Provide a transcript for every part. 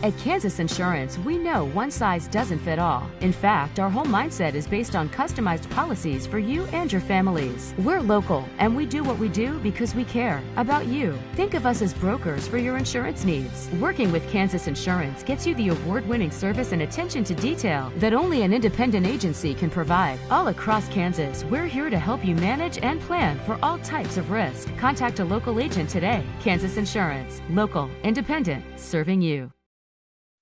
At Kansas Insurance, we know one size doesn't fit all. In fact, our whole mindset is based on customized policies for you and your families. We're local, and we do what we do because we care about you. Think of us as brokers for your insurance needs. Working with Kansas Insurance gets you the award-winning service and attention to detail that only an independent agency can provide. All across Kansas, we're here to help you manage and plan for all types of risk. Contact a local agent today. Kansas Insurance. Local, independent, serving you.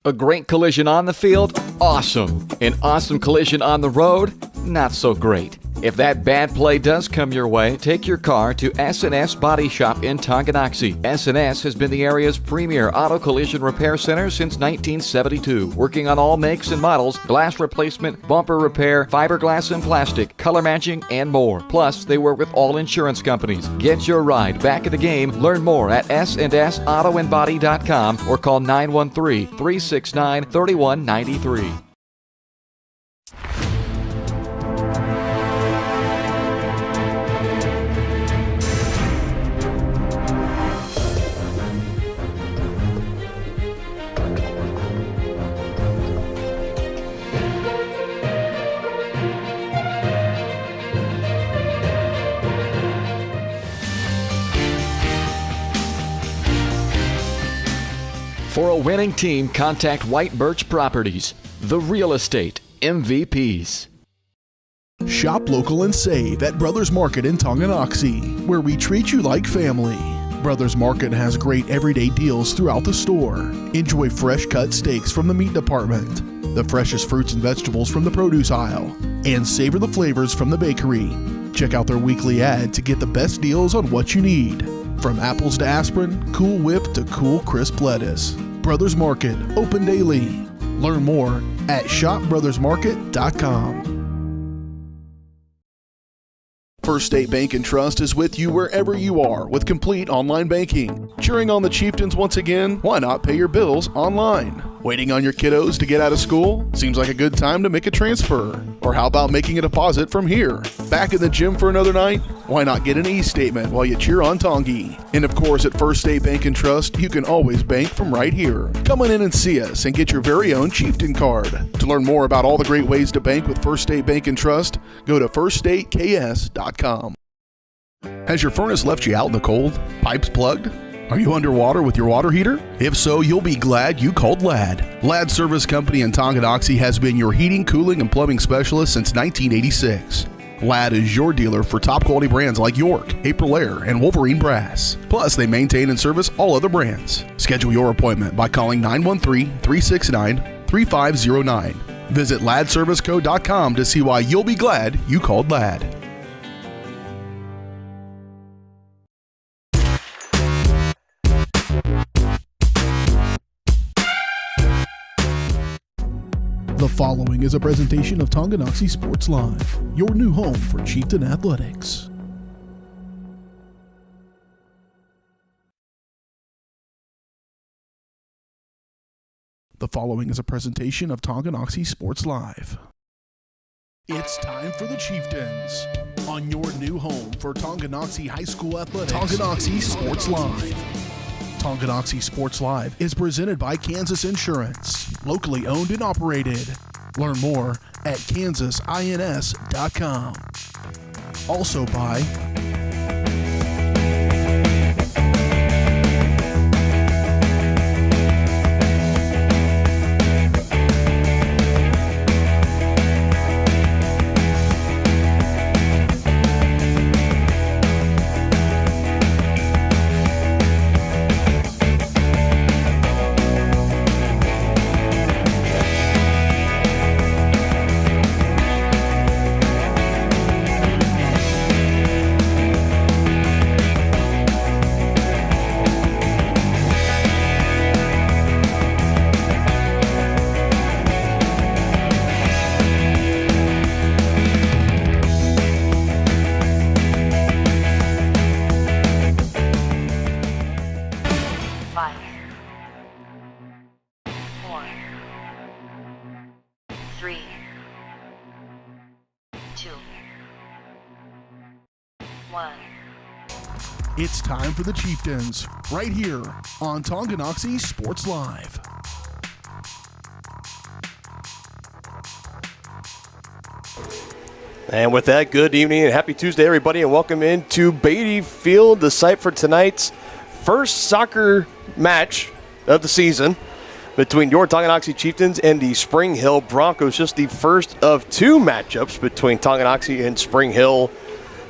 A great collision on the field? Awesome. An awesome collision on the road? Not so great. If that bad play does come your way, take your car to S&S Body Shop in Tonganoxie. S&S has been the area's premier auto collision repair center since 1972, working on all makes and models, glass replacement, bumper repair, fiberglass and plastic, color matching, and more. Plus, they work with all insurance companies. Get your ride back in the game. Learn more at snsautoandbody.com or call 913-369-3193. For a winning team, contact White Birch Properties, the real estate MVPs. Shop local and save at Brothers Market in Tonganoxie, where we treat you like family. Brothers Market has great everyday deals throughout the store. Enjoy fresh cut steaks from the meat department, the freshest fruits and vegetables from the produce aisle, and savor the flavors from the bakery. Check out their weekly ad to get the best deals on what you need. From apples to aspirin, Cool Whip to cool crisp lettuce. Brothers Market, open daily. Learn more at shopbrothersmarket.com. First State Bank and Trust is with you wherever you are with complete online banking. Cheering on the Chieftains once again? Why not pay your bills online? Waiting on your kiddos to get out of school? Seems like a good time to make a transfer. Or how about making a deposit from here? Back in the gym for another night? Why not get an e-statement while you cheer on Tongi? And of course, at First State Bank and Trust, you can always bank from right here. Come on in and see us and get your very own Chieftain card. To learn more about all the great ways to bank with First State Bank and Trust, go to firststateks.com. Has your furnace left you out in the cold? Pipes plugged? Are you underwater with your water heater? If so, you'll be glad you called Ladd. Ladd Service Company in Tonganoxie has been your heating, cooling, and plumbing specialist since 1986. Ladd is your dealer for top quality brands like York, Aprilaire, and Wolverine Brass. Plus, they maintain and service all other brands. Schedule your appointment by calling 913-369-3509. Visit laddserviceco.com to see why you'll be glad you called Ladd. The following is a presentation of Tonganoxie Sports Live, your new home for Chieftain Athletics. The following is a presentation of Tonganoxie Sports Live. It's time for the Chieftains on your new home for Tonganoxie High School Athletics. Tonganoxie Sports Live. Tonganoxie Sports Live is presented by Kansas Insurance, locally owned and operated. Learn more at kansasins.com. Also by It's time for the Chieftains, right here on Tonganoxie Sports Live. And with that, good evening and happy Tuesday, everybody, and welcome into Beatty Field, the site for tonight's first soccer match of the season between your Tonganoxie Chieftains and the Spring Hill Broncos. Just the first of two matchups between Tonganoxie and Spring Hill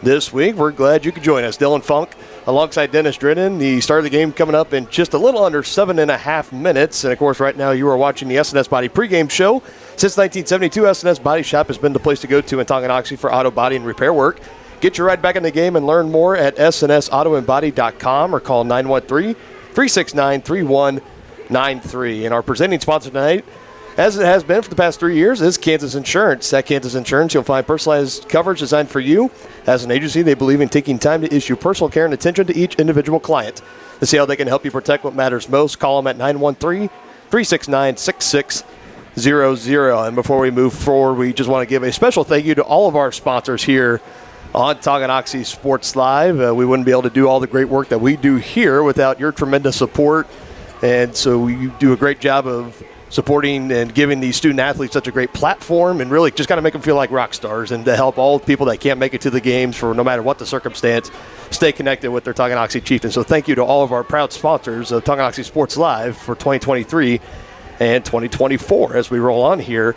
this week. We're glad you could join us. Dylan Funk alongside Dennis Drennan. The start of the game coming up in just a little under 7.5 minutes. And, of course, right now you are watching the S&S Body pregame show. Since 1972, S&S Body Shop has been the place to go to in Tonganoxie for auto body and repair work. Get your ride back in the game and learn more at snsautoandbody.com or call 913-369-3193. And our presenting sponsor tonight, as it has been for the past 3 years, is Kansas Insurance. At Kansas Insurance, you'll find personalized coverage designed for you. As an agency, they believe in taking time to issue personal care and attention to each individual client. To see how they can help you protect what matters most, call them at 913-369-6600. And before we move forward, we just want to give a special thank you to all of our sponsors here on Tonganoxie Sports Live. We wouldn't be able to do all the great work that we do here without your tremendous support. And so you do a great job of supporting and giving these student athletes such a great platform and really just kind of make them feel like rock stars, and to help all the people that can't make it to the games for no matter what the circumstance stay connected with their Tonganoxie Chieftains. So thank you to all of our proud sponsors of Tonganoxie Sports Live for 2023 and 2024 as we roll on here.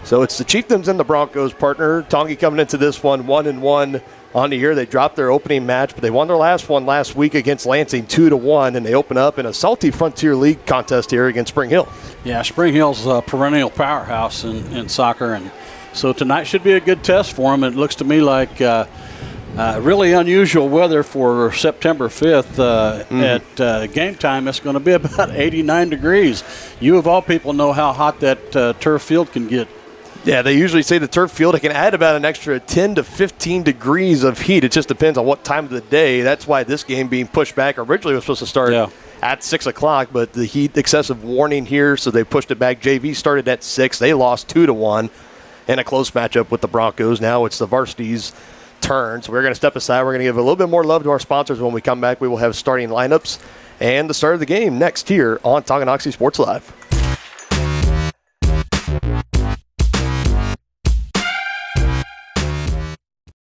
So it's the Chieftains and the Broncos partner. Tongi coming into this one 1-1 on the year. They dropped their opening match, but they won their last one last week against Lansing 2-1, and they open up in a salty Frontier League contest here against Spring Hill. Yeah, Spring Hill's a perennial powerhouse in soccer, and so tonight should be a good test for them. It looks to me like really unusual weather for September 5th. At game time, it's going to be about 89 degrees. You, of all people, know how hot that turf field can get. Yeah, they usually say the turf field, it can add about an extra 10 to 15 degrees of heat. It just depends on what time of the day. That's why this game being pushed back originally was supposed to start at 6 o'clock, but the heat excessive warning here, so they pushed it back. JV started at 6. They lost 2-1 in a close matchup with the Broncos. Now it's the varsity's turn. So we're going to step aside. We're going to give a little bit more love to our sponsors. When we come back, we will have starting lineups and the start of the game next here on Tonganoxie Sports Live.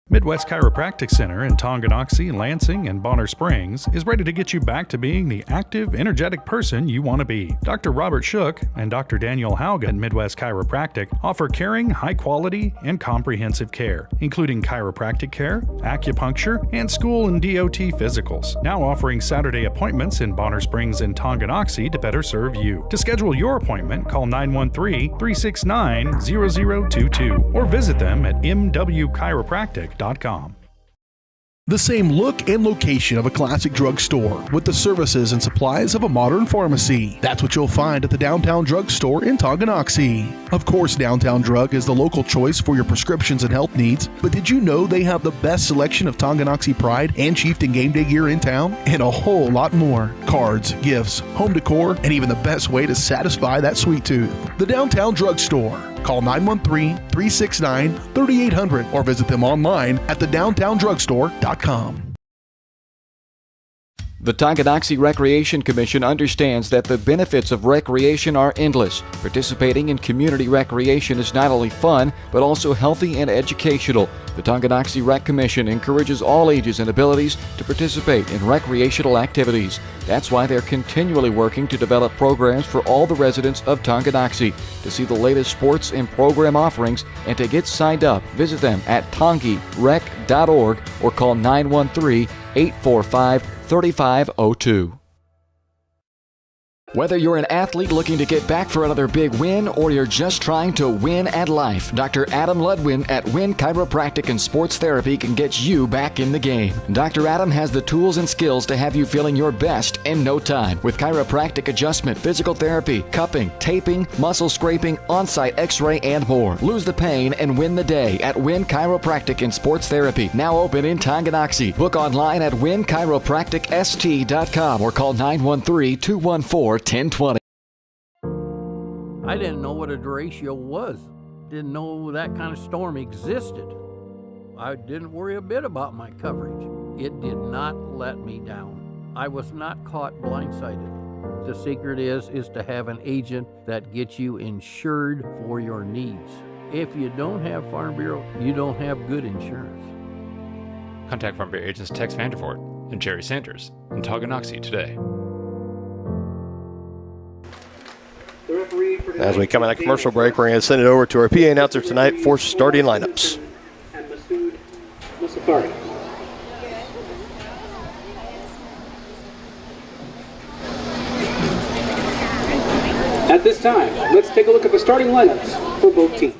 Midwest Chiropractic Center in Tonganoxie, Lansing, and Bonner Springs is ready to get you back to being the active, energetic person you want to be. Dr. Robert Shook and Dr. Daniel Haugen at Midwest Chiropractic offer caring, high-quality, and comprehensive care, including chiropractic care, acupuncture, and school and DOT physicals. Now offering Saturday appointments in Bonner Springs and Tonganoxie to better serve you. To schedule your appointment, call 913-369-0022 or visit them at mwchiropractic.com. The same look and location of a classic drugstore with the services and supplies of a modern pharmacy. That's what you'll find at the Downtown Drug Store in Tonganoxie. Of course, Downtown Drug is the local choice for your prescriptions and health needs, but did you know they have the best selection of Tonganoxie Pride and Chieftain game day gear in town? And a whole lot more. Cards, gifts, home decor, and even the best way to satisfy that sweet tooth. The Downtown Drug Store. Call 913-369-3800 or visit them online at thedowntowndrugstore.com. The Tonganoxie Recreation Commission understands that the benefits of recreation are endless. Participating in community recreation is not only fun, but also healthy and educational. The Tonganoxie Rec Commission encourages all ages and abilities to participate in recreational activities. That's why they're continually working to develop programs for all the residents of Tonganoxie. To see the latest sports and program offerings and to get signed up, visit them at tongirec.org or call 913-845-3502. Whether you're an athlete looking to get back for another big win or you're just trying to win at life, Dr. Adam Ludwin at Win Chiropractic and Sports Therapy can get you back in the game. Dr. Adam has the tools and skills to have you feeling your best in no time with chiropractic adjustment, physical therapy, cupping, taping, muscle scraping, on-site x-ray, and more. Lose the pain and win the day at Win Chiropractic and Sports Therapy, now open in Tonganoxie. Book online at winchiropracticst.com or call 913-214-1020. I didn't know what a derecho was. Didn't know that kind of storm existed. I didn't worry a bit about my coverage. It did not let me down. I was not caught blindsided. The secret is to have an agent that gets you insured for your needs. If you don't have Farm Bureau, you don't have good insurance. Contact Farm Bureau agents Tex Vandervoort and Jerry Sanders in Tonganoxie today. As we come out of commercial break, we're going to send it over to our PA announcer tonight for starting lineups. At this time, let's take a look at the starting lineups for both teams.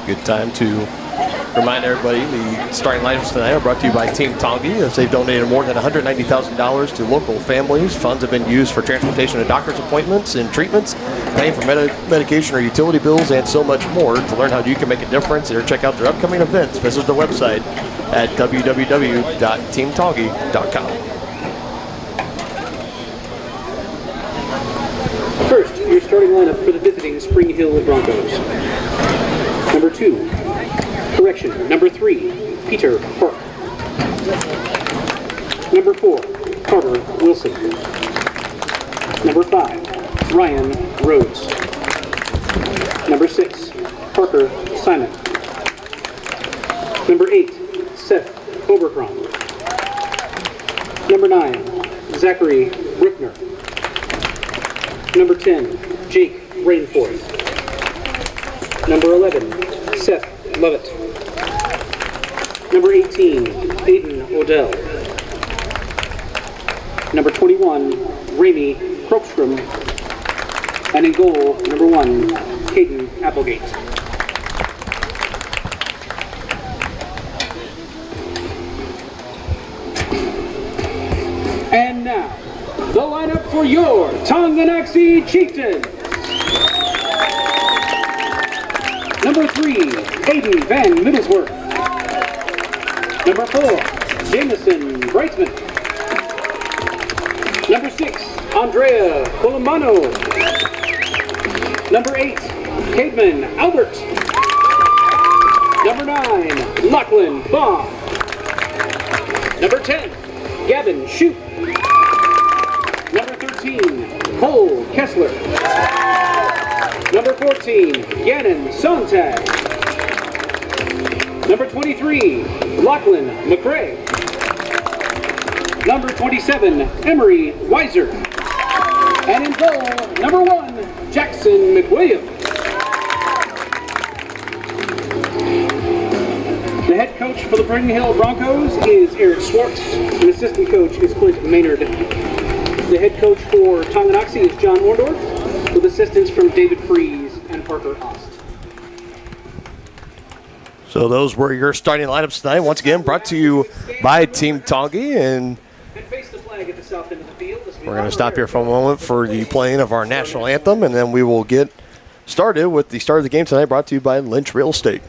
Good time to remind everybody the starting lineups tonight are brought to you by Team Tongi, as they've donated more than $190,000 to local families. Funds have been used for transportation to doctor's appointments and treatments, paying for medication or utility bills, and so much more. To learn how you can make a difference or check out their upcoming events, visit the website at www.teamtongi.com. First, your starting lineup for the visiting Spring Hill Broncos. Number 2, Number 3, Peter Park. Number 4, Carter Wilson. Number 5, Ryan Rhodes. Number 6, Parker Simon. Number 8, Seth Obercrom. Number 9, Zachary Rickner. Number 10, Jake Rainforth. Number 11, Seth Lovett. Number 18, Aiden Odell. Number 21, Ramey Krokstrom. And in goal, number 1, Caden Applegate. And now, the lineup for your Tonganoxie Chieftains. Number 3, Hayden Van Middlesworth. Number 4, Jameson Brightman. Number 6, Andrea Colomano. Number 8, Cademan Albert. Number 9, Lachlan Baum. Number 10, Gavin Shoup. Number 13, Cole Kessler. Number 14, Gannon Sontag. Number 23, Lachlan McRae. Number 27, Emery Weiser. And in goal, number 1, Jackson McWilliams. The head coach for the Spring Hill Broncos is Eric Swartz. The assistant coach is Clint Maynard. The head coach for Tonganoxie is John Orndorff, with assistance from David Fries and Parker Ost. So those were your starting lineups tonight. Once again, brought to you by Team Tongi. And face the flag at the south end of the field. we're going to stop here for a moment for the playing of our national anthem, and then we will get started with the start of the game tonight, brought to you by Lynch Real Estate.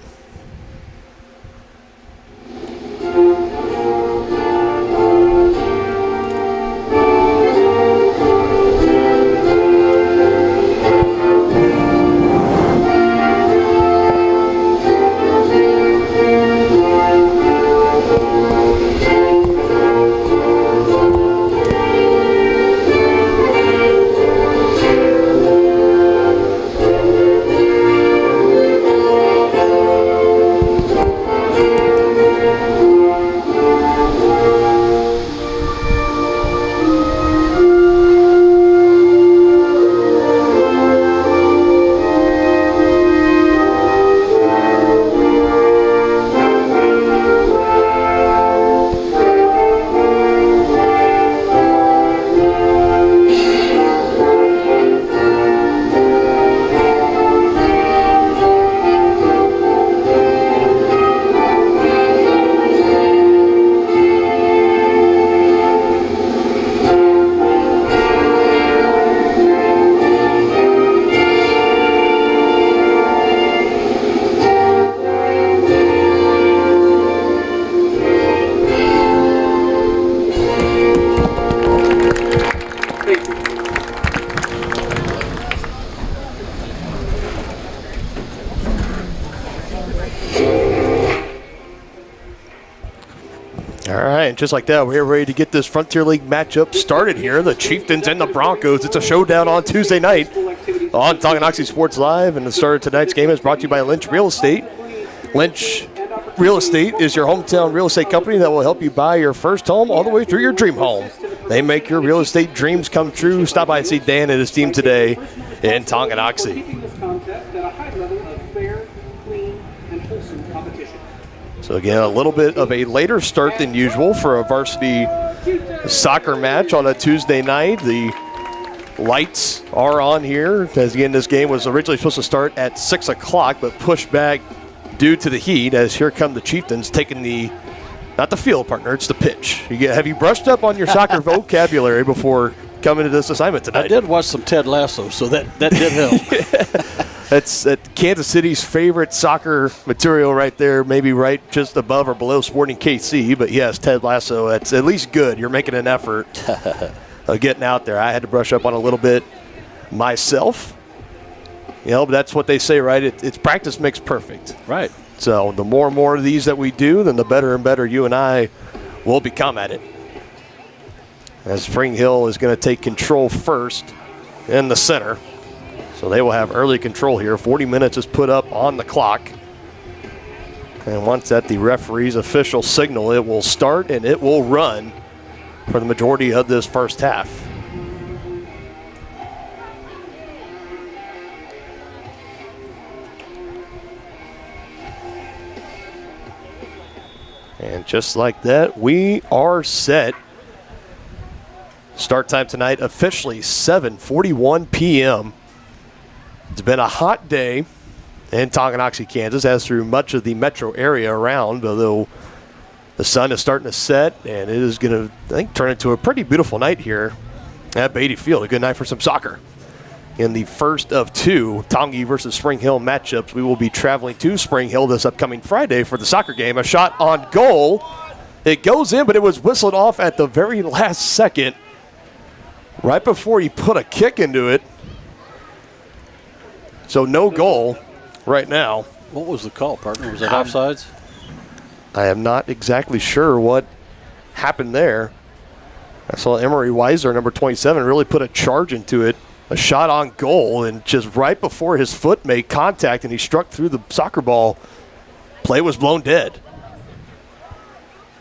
All right, and just like that, we're ready to get this Frontier League matchup started here. The Chieftains and the Broncos. It's a showdown on Tuesday night on Tonganoxie Sports Live. And the start of tonight's game is brought to you by Lynch Real Estate. Lynch Real Estate is your hometown real estate company that will help you buy your first home all the way through your dream home. They make your real estate dreams come true. Stop by and see Dan and his team today in Tonganoxie. So again, a little bit of a later start than usual for a varsity soccer match on a Tuesday night. The lights are on here, as again, this game was originally supposed to start at 6 o'clock, but pushed back due to the heat, as here come the Chieftains taking the, not the field partner, it's the pitch. Have you brushed up on your soccer vocabulary before coming to this assignment tonight? I did watch some Ted Lasso, so that did help. That's Kansas City's favorite soccer material right there, maybe right just above or below Sporting KC. But yes, Ted Lasso, that's at least good. You're making an effort of getting out there. I had to brush up on a little bit myself. But that's what they say, right? It's practice makes perfect. Right. So the more and more of these that we do, then the better and better you and I will become at it. As Spring Hill is going to take control first in the center. So they will have early control here. 40 minutes is put up on the clock. And once at the referee's official signal, it will start and it will run for the majority of this first half. And just like that, we are set. Start time tonight officially 7:41 p.m. It's been a hot day in Tonganoxie, Kansas, as through much of the metro area around, although the sun is starting to set, and it is going to, I think, turn into a pretty beautiful night here at Beatty Field. A good night for some soccer. In the first of two Tongi versus Spring Hill matchups, we will be traveling to Spring Hill this upcoming Friday for the soccer game. A shot on goal. It goes in, but it was whistled off at the very last second, right before he put a kick into it. So no goal right now. What was the call, partner? Was it offsides? I am not exactly sure what happened there. I saw Emery Weiser, number 27, really put a charge into it. A shot on goal, and just right before his foot made contact and he struck through the soccer ball, play was blown dead.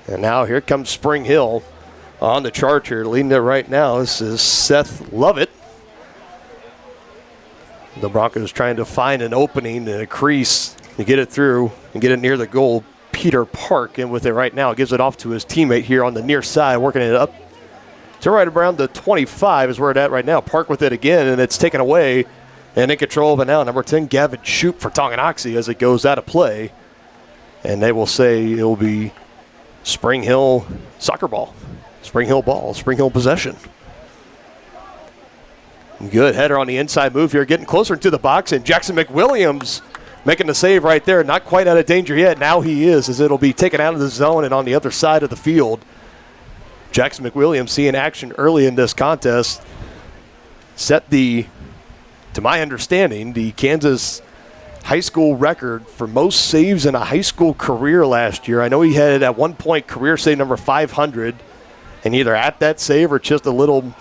And now here comes Spring Hill on the charge here. Leading it right now, this is Seth Lovett. The Broncos trying to find an opening and a crease to get it through and get it near the goal. Peter Park in with it right now. Gives it off to his teammate here on the near side, working it up to right around the 25 is where it's at right now. Park with it again, and it's taken away and in control of it now. Number 10, Gavin Shoup for Tonganoxie as it goes out of play. And they will say it will be Spring Hill soccer ball. Spring Hill ball, Spring Hill possession. Good header on the inside move here, getting closer into the box, and Jackson McWilliams making the save right there. Not quite out of danger yet. Now he is, as it'll be taken out of the zone and on the other side of the field. Jackson McWilliams seeing action early in this contest. Set the, to my understanding, the Kansas high school record for most saves in a high school career last year. I know he had at one point career save number 500, and either at that save or just a little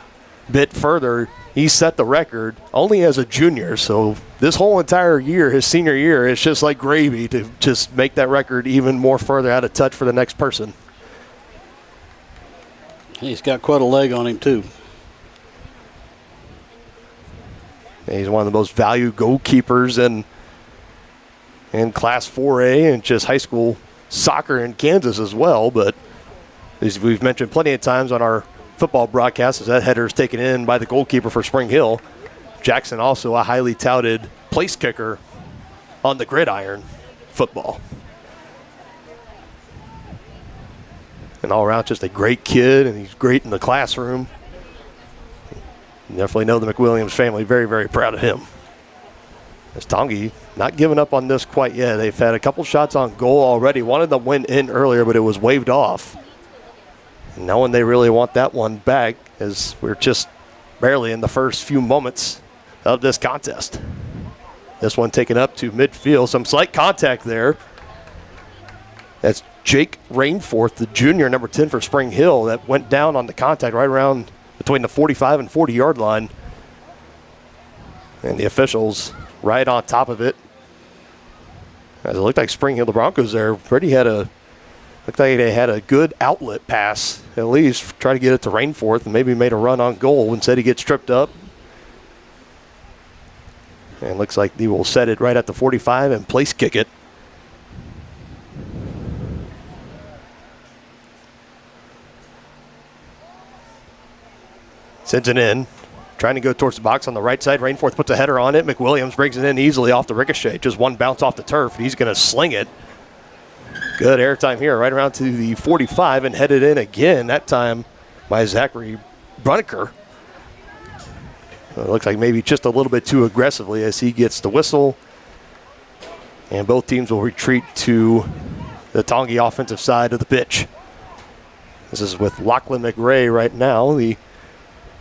bit further, he set the record only as a junior. So this whole entire year, his senior year, it's just like gravy to just make that record even more further out of touch for the next person. He's got quite a leg on him, too. He's one of the most valued goalkeepers in Class 4A and just high school soccer in Kansas as well. But as we've mentioned plenty of times on our football broadcast, as that header is taken in by the goalkeeper for Spring Hill. Jackson also a highly touted place kicker on the gridiron football. And all around just a great kid, and he's great in the classroom. You definitely know the McWilliams family very, very proud of him. As Tongi not giving up on this quite yet. They've had a couple shots on goal already. One of them went in earlier, but it was waved off. And knowing they really want that one back, as we're just barely in the first few moments of this contest. This one taken up to midfield. Some slight contact there. That's Jake Rainforth, the junior, number 10 for Spring Hill, that went down on the contact right around between the 45 and 40-yard line. And the officials right on top of it. As it looked like Spring Hill, the Broncos there, looked like they had a good outlet pass, at least, try to get it to Rainforth and maybe made a run on goal. Instead, he gets tripped up. And looks like he will set it right at the 45 and place kick it. Sends it in. Trying to go towards the box on the right side. Rainforth puts a header on it. McWilliams brings it in easily off the ricochet. Just one bounce off the turf, and he's going to sling it. Good airtime here, right around to the 45, and headed in again, that time by Zachary Bruniker. It looks like maybe just a little bit too aggressively as he gets the whistle. And both teams will retreat to the Tongi offensive side of the pitch. This is with Lachlan McRae right now, the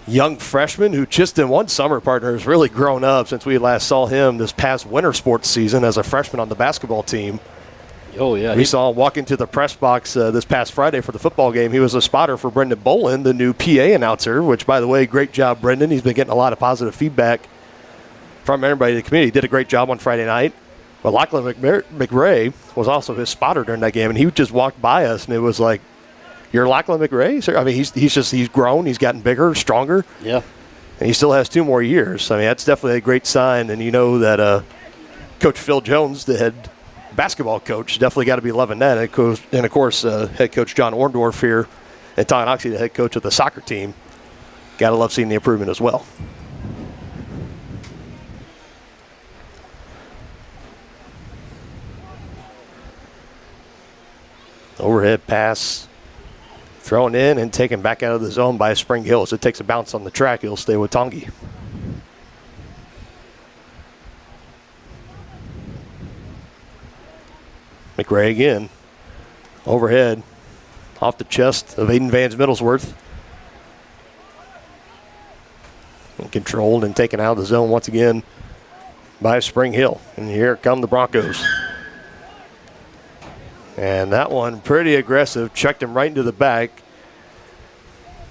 young freshman who just in one summer, partner, has really grown up since we last saw him this past winter sports season as a freshman on the basketball team. Oh, yeah. We saw him walk into the press box this past Friday for the football game. He was a spotter for Brendan Bolin, the new PA announcer, which, by the way, great job, Brendan. He's been getting a lot of positive feedback from everybody in the community. He did a great job on Friday night. But Lachlan McRae was also his spotter during that game, and he just walked by us, and it was like, "You're Lachlan McRae?" I mean, he's grown. He's gotten bigger, stronger. Yeah. And he still has 2 more years. I mean, that's definitely a great sign. And you know that Coach Phil Jones, the head basketball coach, definitely got to be loving that. And of course, head coach John Orndorff here at Tonganoxie, the head coach of the soccer team, got to love seeing the improvement as well. Overhead pass thrown in and taken back out of the zone by Spring Hill. So it takes a bounce on the track. He'll stay with Tongi. McRae again. Overhead. Off the chest of Aiden Vans Middlesworth. And controlled and taken out of the zone once again by Spring Hill. And here come the Broncos. And that one pretty aggressive. Checked him right into the back.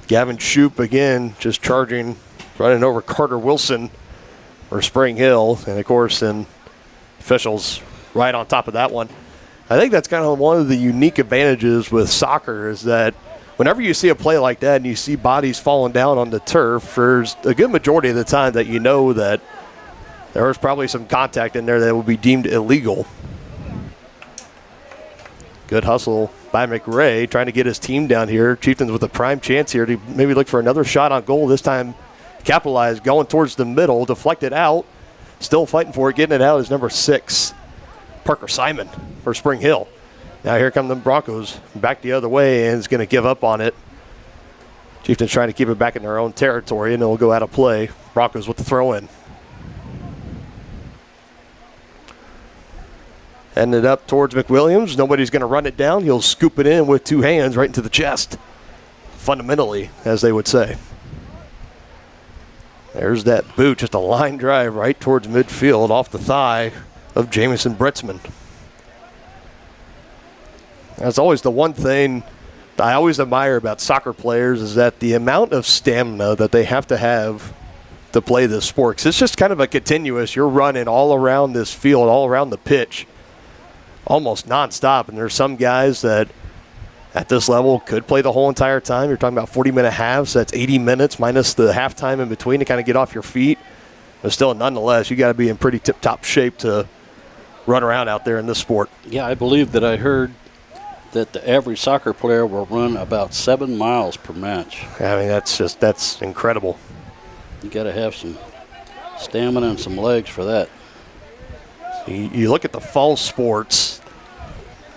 Gavin Shoup again just charging, running over Carter Wilson for Spring Hill. And, of course, then officials right on top of that one. I think that's kind of one of the unique advantages with soccer is that whenever you see a play like that and you see bodies falling down on the turf, there's a good majority of the time that you know that there was probably some contact in there that would be deemed illegal. Good hustle by McRae, trying to get his team down here. Chieftains with a prime chance here to maybe look for another shot on goal. This time capitalized, going towards the middle, deflected out. Still fighting for it, getting it out is number 6, Parker Simon for Spring Hill. Now here come the Broncos back the other way and is going to give up on it. Chieftains trying to keep it back in their own territory and it'll go out of play. Broncos with the throw in. Ended up towards McWilliams. Nobody's going to run it down. He'll scoop it in with 2 hands right into the chest. Fundamentally, as they would say. There's that boot, just a line drive right towards midfield off the thigh of Jamison Britzman. That's always the one thing I always admire about soccer players is that the amount of stamina that they have to play this sport. 'Cause it's just kind of a continuous, you're running all around this field, all around the pitch, almost nonstop. And there's some guys that at this level could play the whole entire time. You're talking about 40-minute halves. That's 80 minutes minus the halftime in between to kind of get off your feet. But still, nonetheless, you got to be in pretty tip-top shape to run around out there in this sport. Yeah, I believe that I heard that the average soccer player will run about 7 miles per match. I mean, that's incredible. You got to have some stamina and some legs for that. You look at the fall sports,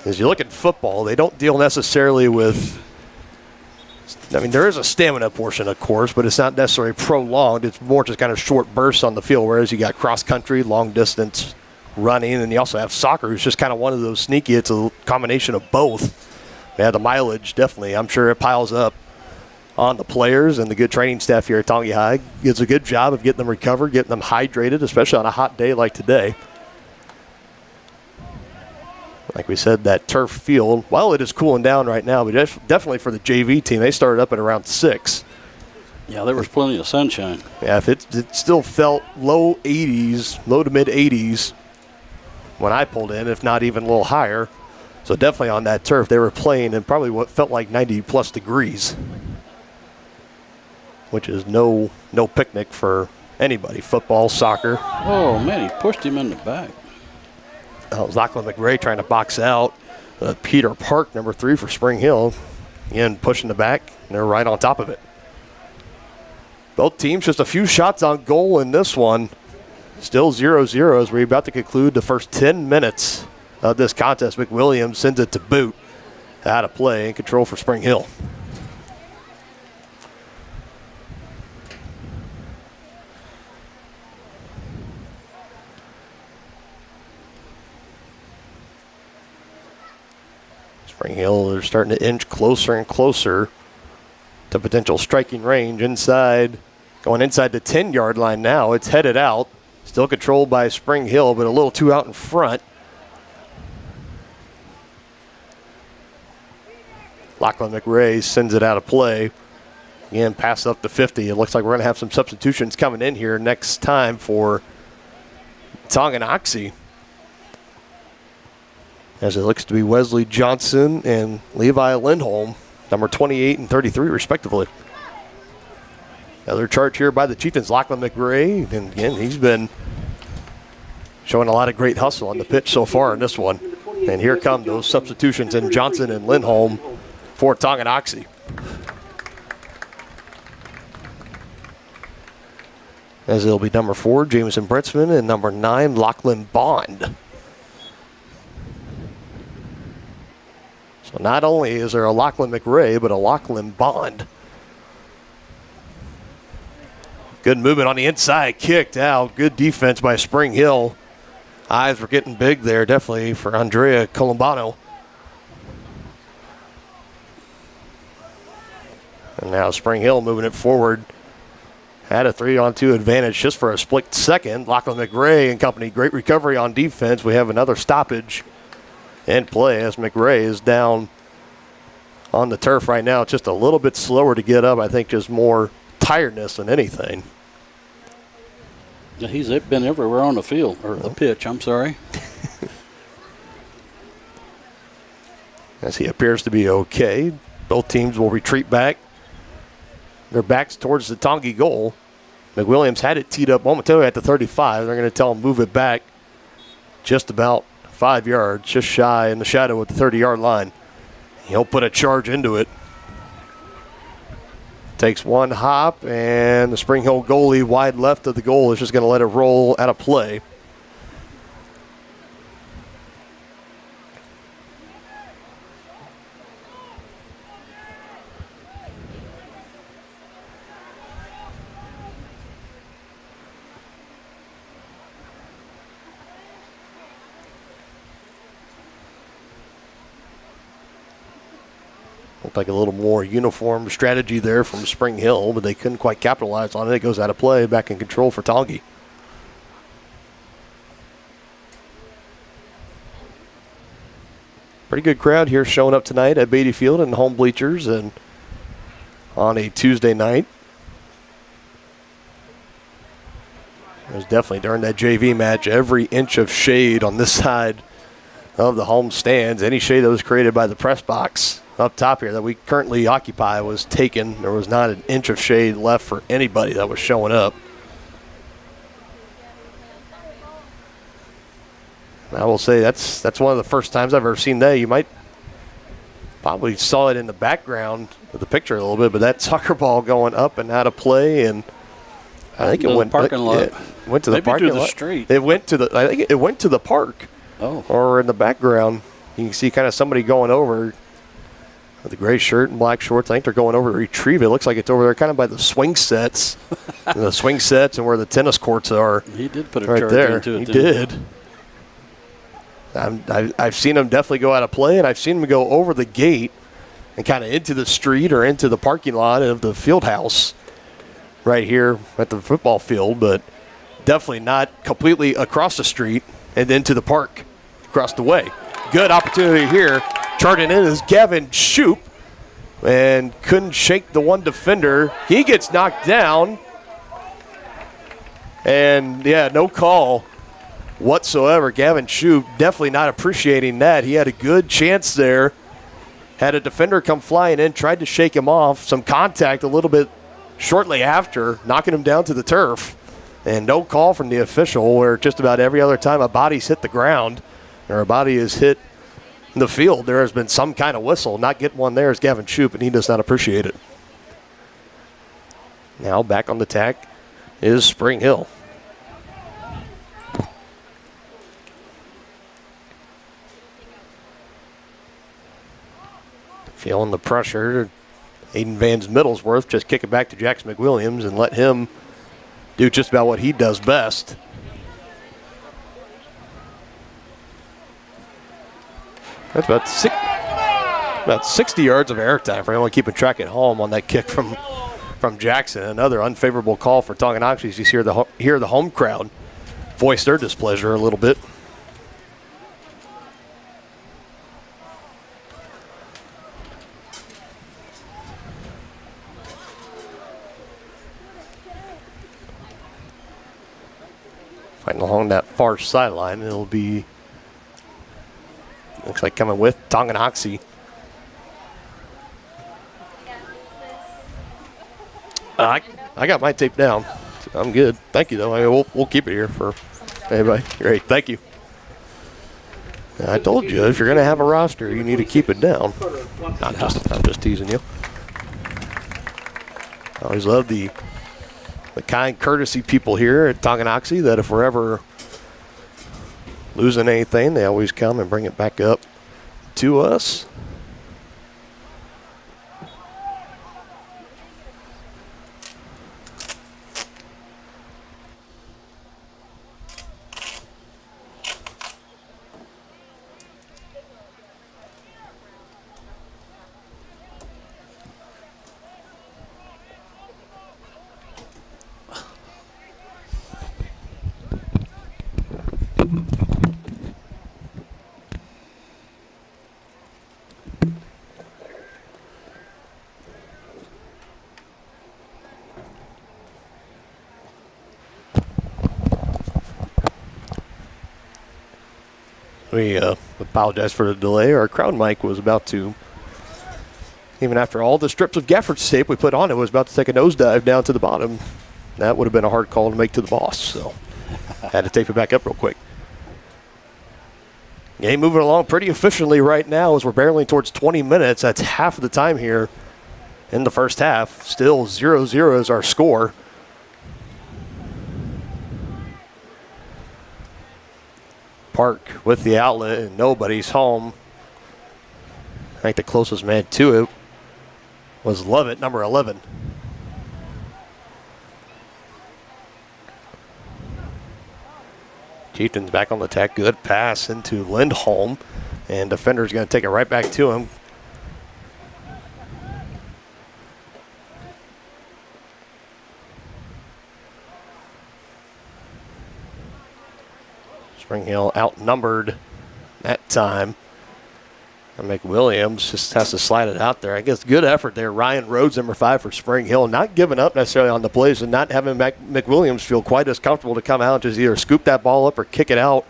as you look at football, they don't deal necessarily with, I mean, there is a stamina portion, of course, but it's not necessarily prolonged. It's more just kind of short bursts on the field, whereas you got cross-country, long-distance running, and you also have soccer, who's just kind of one of those sneaky. It's a combination of both. Yeah, the mileage, definitely. I'm sure it piles up on the players, and the good training staff here at Tongi High does a good job of getting them recovered, getting them hydrated, especially on a hot day like today. Like we said, that turf field, while it is cooling down right now, but definitely for the JV team, they started up at around 6. Yeah, there was plenty of sunshine. Yeah, if it still felt low to mid 80s when I pulled in, if not even a little higher. So definitely on that turf, they were playing in probably what felt like 90-plus degrees, which is no picnic for anybody, football, soccer. Oh, man, he pushed him in the back. That was Lachlan McRae trying to box out Peter Park, number 3 for Spring Hill. Again, pushing the back, and they're right on top of it. Both teams just a few shots on goal in this one. Still 0-0 as we're about to conclude the first 10 minutes of this contest. McWilliams sends it to boot. Out of play and control for Spring Hill. Spring Hill, they're starting to inch closer and closer to potential striking range inside. Going inside the 10-yard line now. It's headed out. Still controlled by Spring Hill, but a little too out in front. Lachlan McRae sends it out of play. Again, pass up to 50. It looks like we're going to have some substitutions coming in here next time for Tonganoxie, as it looks to be Wesley Johnson and Levi Lindholm, number 28 and 33, respectively. Another charge here by the Chieftains, Lachlan McRae. And again, he's been showing a lot of great hustle on the pitch so far in this one. And here come those substitutions in Johnson and Lindholm for Tonganoxie. As it'll be number 4, Jameson Britzman, and number 9, Lachlan Bond. So not only is there a Lachlan McRae, but a Lachlan Bond. Good movement on the inside, kicked out. Good defense by Spring Hill. Eyes were getting big there, definitely, for Andrea Colombano. And now Spring Hill moving it forward. Had a 3-on-2 advantage just for a split second. Lachlan McRae and company, great recovery on defense. We have another stoppage in play as McRae is down on the turf right now. It's just a little bit slower to get up. I think just more tiredness than anything. Yeah, he's been everywhere on the field, or the pitch, I'm sorry. As he appears to be okay. Both teams will retreat back. Their backs towards the Tongi goal. McWilliams had it teed up momentarily at the 35. They're going to tell him move it back just about 5 yards, just shy in the shadow of the 30-yard line. He'll put a charge into it. Takes one hop, and the Spring Hill goalie wide left of the goal is just going to let it roll out of play. Looked like a little more uniform strategy there from Spring Hill, but they couldn't quite capitalize on it. It goes out of play, back in control for Tongi. Pretty good crowd here showing up tonight at Beatty Field and home bleachers and on a Tuesday night. It was definitely during that JV match, every inch of shade on this side of the home stands. Any shade that was created by the press box up top here that we currently occupy was taken. There was not an inch of shade left for anybody that was showing up. I will say that's one of the first times I've ever seen that. You might probably saw it in the background of the picture a little bit, but that soccer ball going up and out of play, and I think it went parking lot. It went to the parking lot. Maybe to the street. It went to the. I think it went to the park. Oh. Or in the background, you can see kind of somebody going over with a gray shirt and black shorts. I think they're going over to retrieve it. It looks like it's over there kind of by the swing sets. The swing sets and where the tennis courts are. He did put a right charge there. into it. He did. I've seen him definitely go out of play, and I've seen him go over the gate and kind of into the street or into the parking lot of the field house right here at the football field, but definitely not completely across the street and into the park across the way. good opportunity here. Charging in is Gavin Shoup, and couldn't shake the one defender. He gets knocked down. And, yeah, no call whatsoever. Gavin Shoup definitely not appreciating that. He had a good chance there. Had a defender come flying in, tried to shake him off. Some contact a little bit shortly after, knocking him down to the turf. And no call from the official, where just about every other time a body's hit the ground or a body is hit in the field, there has been some kind of whistle. Not getting one there is Gavin Shoup, and he does not appreciate it. Now back on the tack is Spring Hill. Feeling the pressure, Aiden Vans Middlesworth just kick it back to Jackson McWilliams and let him do just about what he does best. That's about 60 yards of airtime for anyone keeping track at home on that kick from Jackson. Another unfavorable call for Tonganoxie. You hear the home crowd voice their displeasure a little bit. Fighting along that far sideline, it'll be, looks like coming with Tonganoxie. I got my tape down. I'm good. Thank you, though. I mean, we'll keep it here for everybody. Great. Thank you. I told you, if you're going to have a roster, you need to keep it down. I'm just teasing you. I always love the kind courtesy people here at Tonganoxie that if we're ever losing anything, they always come and bring it back up to us. We apologize for the delay. Our crowd mic was about to, even after all the strips of gaffer's tape we put on it, was about to take a nosedive down to the bottom. That would have been a hard call to make to the boss, so had to tape it back up real quick. Game moving along pretty efficiently right now as we're barreling towards 20 minutes. That's half of the time here in the first half. Still 0-0 is our score. Park with the outlet and nobody's home. I think the closest man to it was Lovett, number 11. Chieftains back on the attack. Good pass into Lindholm. And defender's going to take it right back to him. Spring Hill outnumbered that time. And McWilliams just has to slide it out there. I guess good effort there. Ryan Rhodes, number 5 for Spring Hill, not giving up necessarily on the plays and not having McWilliams feel quite as comfortable to come out and just either scoop that ball up or kick it out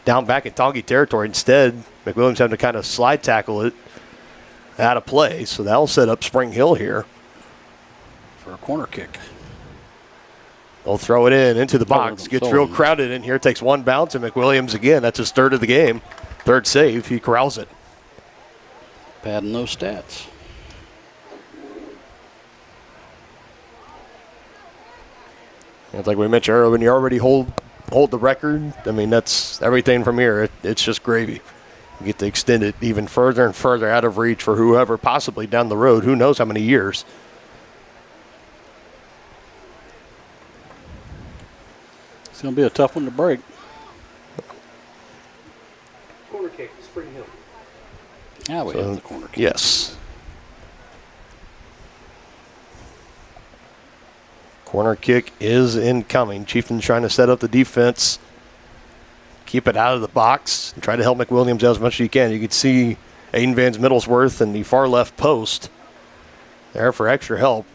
down back in Tongi territory. Instead, McWilliams having to kind of slide tackle it out of play. So that'll set up Spring Hill here for a corner kick. They'll throw it into the box. Gets real crowded in here. Takes one bounce, and McWilliams again. That's his third of the game. Third save. He corrals it. Padding those stats. It's like we mentioned earlier, when you already hold the record, I mean, that's everything from here. It's just gravy. You get to extend it even further and further out of reach for whoever possibly down the road. Who knows how many years. It's going to be a tough one to break. Corner kick, Spring Hill. Yeah, we have the corner kick. Yes. Corner kick is incoming. Chieftains trying to set up the defense keep it out of the box and try to help McWilliams out as much as you can. You could see Aiden Van Middlesworth in the far left post there for extra help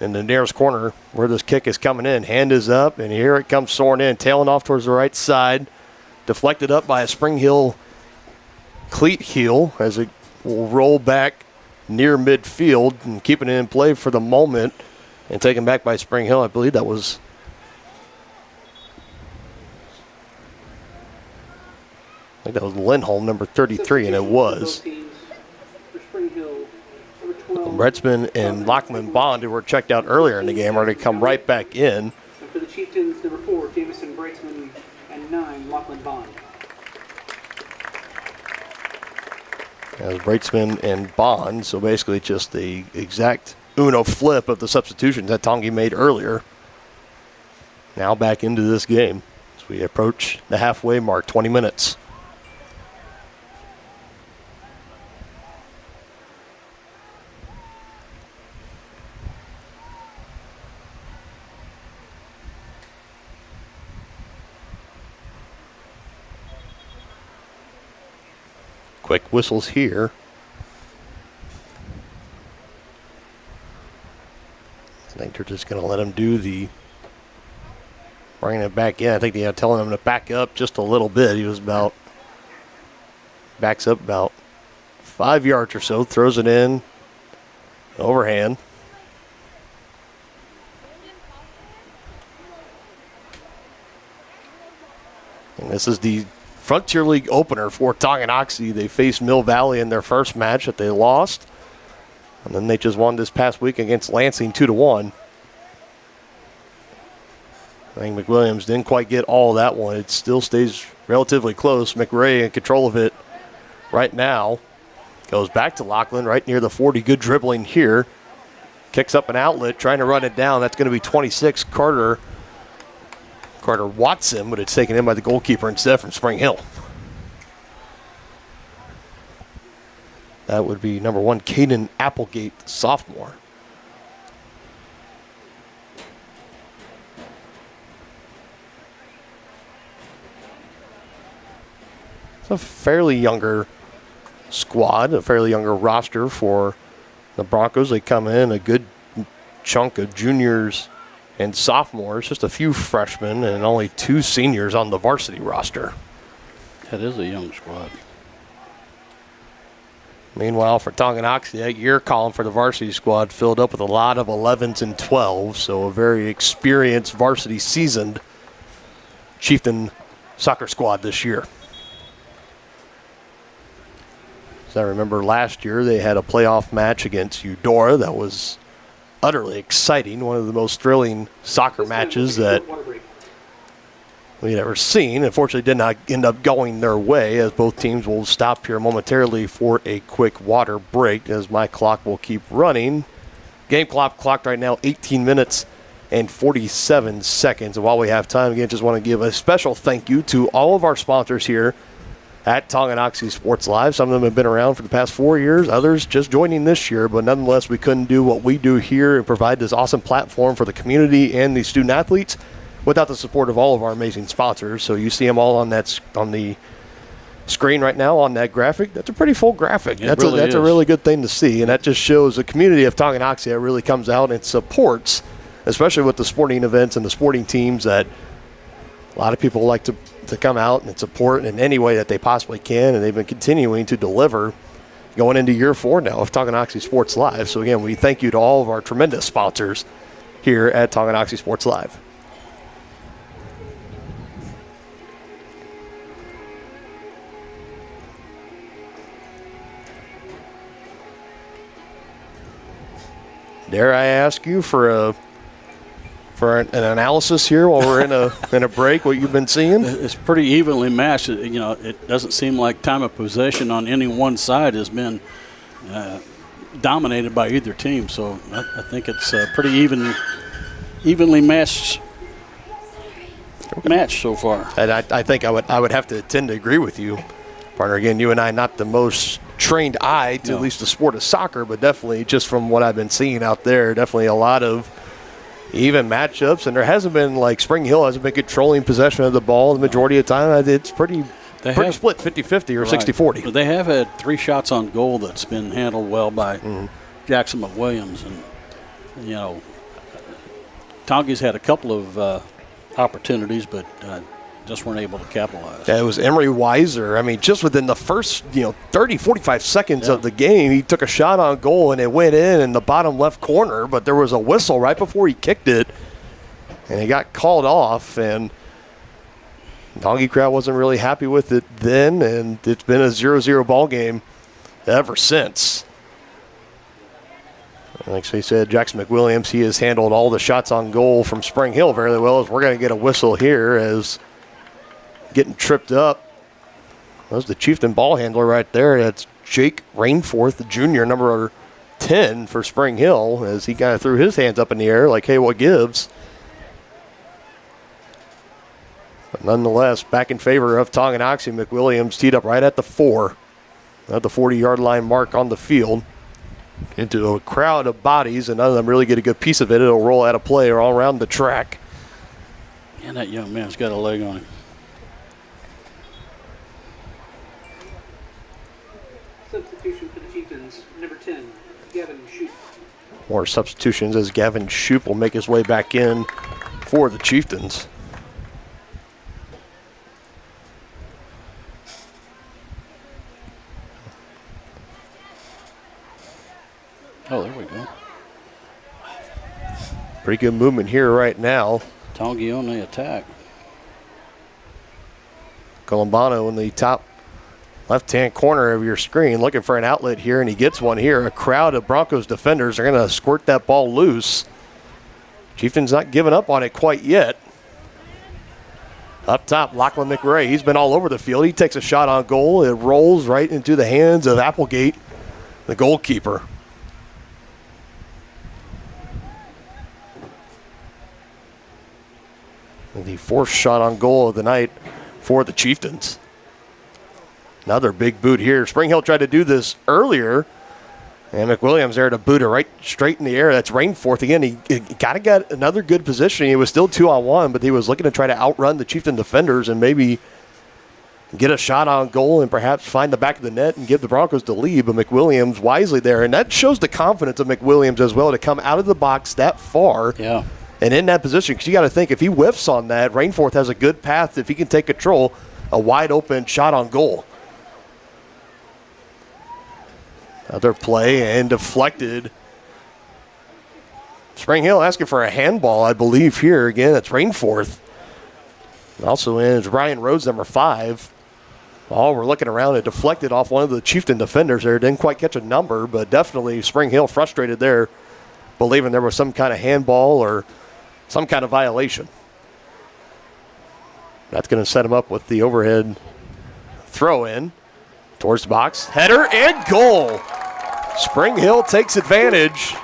in the nearest corner where this kick is coming in. Hand is up, and here it comes soaring in, tailing off towards the right side. Deflected up by a Spring Hill cleat heel as it will roll back near midfield and keeping it in play for the moment and taken back by Spring Hill. I believe that was Lindholm, number 33, and it was. Redsman and Lockman Bond, who were checked out earlier in the game, are going to come right back in. So for the Chieftains, number 4, Jameson Brightsman, and 9, Lockman Bond. As Brightsman and Bond, so basically just the exact Uno flip of the substitutions that Tongi made earlier. Now back into this game as we approach the halfway mark, 20 minutes. Quick whistles here. I think they're just going to let him do the bringing it back in. I think they're telling him to back up just a little bit. He was backs up about 5 yards or so, throws it in, overhand. And this is the Frontier League opener for Tonganoxie. They faced Mill Valley in their first match that they lost. And then they just won this past week against Lansing 2-1. I think McWilliams didn't quite get all of that one. It still stays relatively close. McRae in control of it right now. Goes back to Lachlan right near the 40. Good dribbling here. Kicks up an outlet, trying to run it down. That's going to be 26, Carter Watson, but it's taken in by the goalkeeper instead from Spring Hill. That would be number 1, Caden Applegate, sophomore. It's a fairly younger squad, a fairly younger roster for the Broncos. They come in a good chunk of juniors and sophomores, just a few freshmen and only 2 seniors on the varsity roster. That is a young squad. Meanwhile, for Tonganoxie, that year column for the varsity squad filled up with a lot of 11s and 12s, so a very experienced varsity seasoned Chieftain soccer squad this year. As I remember last year, they had a playoff match against Eudora that was utterly exciting, one of the most thrilling soccer matches that we'd ever seen. Unfortunately, did not end up going their way, as both teams will stop here momentarily for a quick water break as my clock will keep running. Game clocked right now 18 minutes and 47 seconds. And while we have time, again, just want to give a special thank you to all of our sponsors here at Tonganoxie Sports Live. Some of them have been around for the past 4 years, others just joining this year, but nonetheless, we couldn't do what we do here and provide this awesome platform for the community and the student athletes without the support of all of our amazing sponsors. So you see them all on the screen right now on that graphic. That's a pretty full graphic. That's a really good thing to see, and that just shows the community of Tonganoxie that really comes out and supports, especially with the sporting events and the sporting teams, that a lot of people like to come out and support in any way that they possibly can, and they've been continuing to deliver going into year 4 now of Tonganoxie Sports Live. So again, we thank you to all of our tremendous sponsors here at Tonganoxie Sports Live. Dare I ask you for an analysis here while we're in a break, what you've been seeing? It's pretty evenly matched. You know, it doesn't seem like time of possession on any one side has been dominated by either team. So I think it's a pretty evenly matched match so far. And I think I would have to tend to agree with you, partner. Again, you and I, not the most trained eye to at least the sport of soccer, but definitely just from what I've been seeing out there, definitely a lot of even matchups, and there hasn't been, like, Spring Hill hasn't been controlling possession of the ball the majority of the time. It's pretty split 50-50 or 60-40. But they have had 3 shots on goal that's been handled well by Jackson McWilliams. And, you know, Tonga's had a couple of opportunities, but just weren't able to capitalize. Yeah, it was Emery Weiser. I mean, just within the first 30, 45 seconds of the game, he took a shot on goal, and it went in the bottom left corner, but there was a whistle right before he kicked it, and he got called off, and Tonga crowd wasn't really happy with it then, and it's been a 0-0 ball game ever since. Like I said, Jackson McWilliams, he has handled all the shots on goal from Spring Hill very well, as we're going to get a whistle here as getting tripped up. That was the Chieftain ball handler right there. That's Jake Rainforth, Jr., number 10 for Spring Hill, as he kind of threw his hands up in the air like, hey, what gives? But nonetheless, back in favor of Tonganoxie. McWilliams teed up right at the 4, at the 40-yard line mark on the field, into a crowd of bodies, and none of them really get a good piece of it. It'll roll out of play or all around the track. And that young man's got a leg on him. Substitution for the Chieftains, number 10, Gavin Shoup. More substitutions as Gavin Shoup will make his way back in for the Chieftains. Oh, there we go. Pretty good movement here right now. Tongi on the attack. Colombano in the top left-hand corner of your screen looking for an outlet here, and he gets one here. A crowd of Broncos defenders are going to squirt that ball loose. Chieftains not giving up on it quite yet. Up top, Lachlan McRae. He's been all over the field. He takes a shot on goal. It rolls right into the hands of Applegate, the goalkeeper. The 4th shot on goal of the night for the Chieftains. Another big boot here. Spring Hill tried to do this earlier, and McWilliams there to boot it right straight in the air. That's Rainforth again. He kind of got another good position. He was still 2-on-1, but he was looking to try to outrun the Chieftain defenders and maybe get a shot on goal and perhaps find the back of the net and give the Broncos the lead. But McWilliams wisely there, and that shows the confidence of McWilliams as well to come out of the box that far. Yeah. And in that position, because you got to think, if he whiffs on that, Rainforth has a good path, if he can take control, a wide open shot on goal. Another play and deflected. Spring Hill asking for a handball, I believe, here. Again, it's Rainforth. And also in is Ryan Rhodes, number 5. We're looking around. It deflected off one of the Chieftain defenders there. Didn't quite catch a number, but definitely Spring Hill frustrated there, believing there was some kind of handball or some kind of violation. That's going to set him up with the overhead throw in towards the box. Header and goal. Spring Hill takes advantage.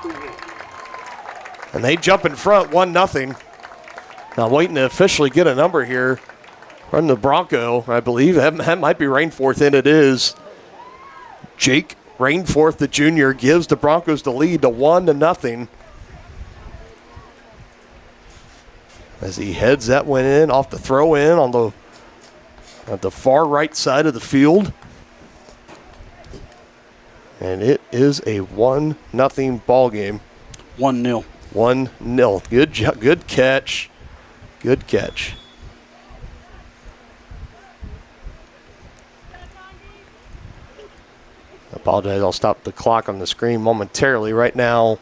And they jump in front 1-0. Now waiting to officially get a number here from the Bronco, I believe. That might be Rainforth, and it is. Jake Rainforth, the junior, gives the Broncos the lead to 1-0. As he heads that one in off the throw in on at the far right side of the field. And it is a 1-0 ball game. 1-0. 1-0. Good catch. Good catch. I apologize. I'll stop the clock on the screen momentarily. Right now,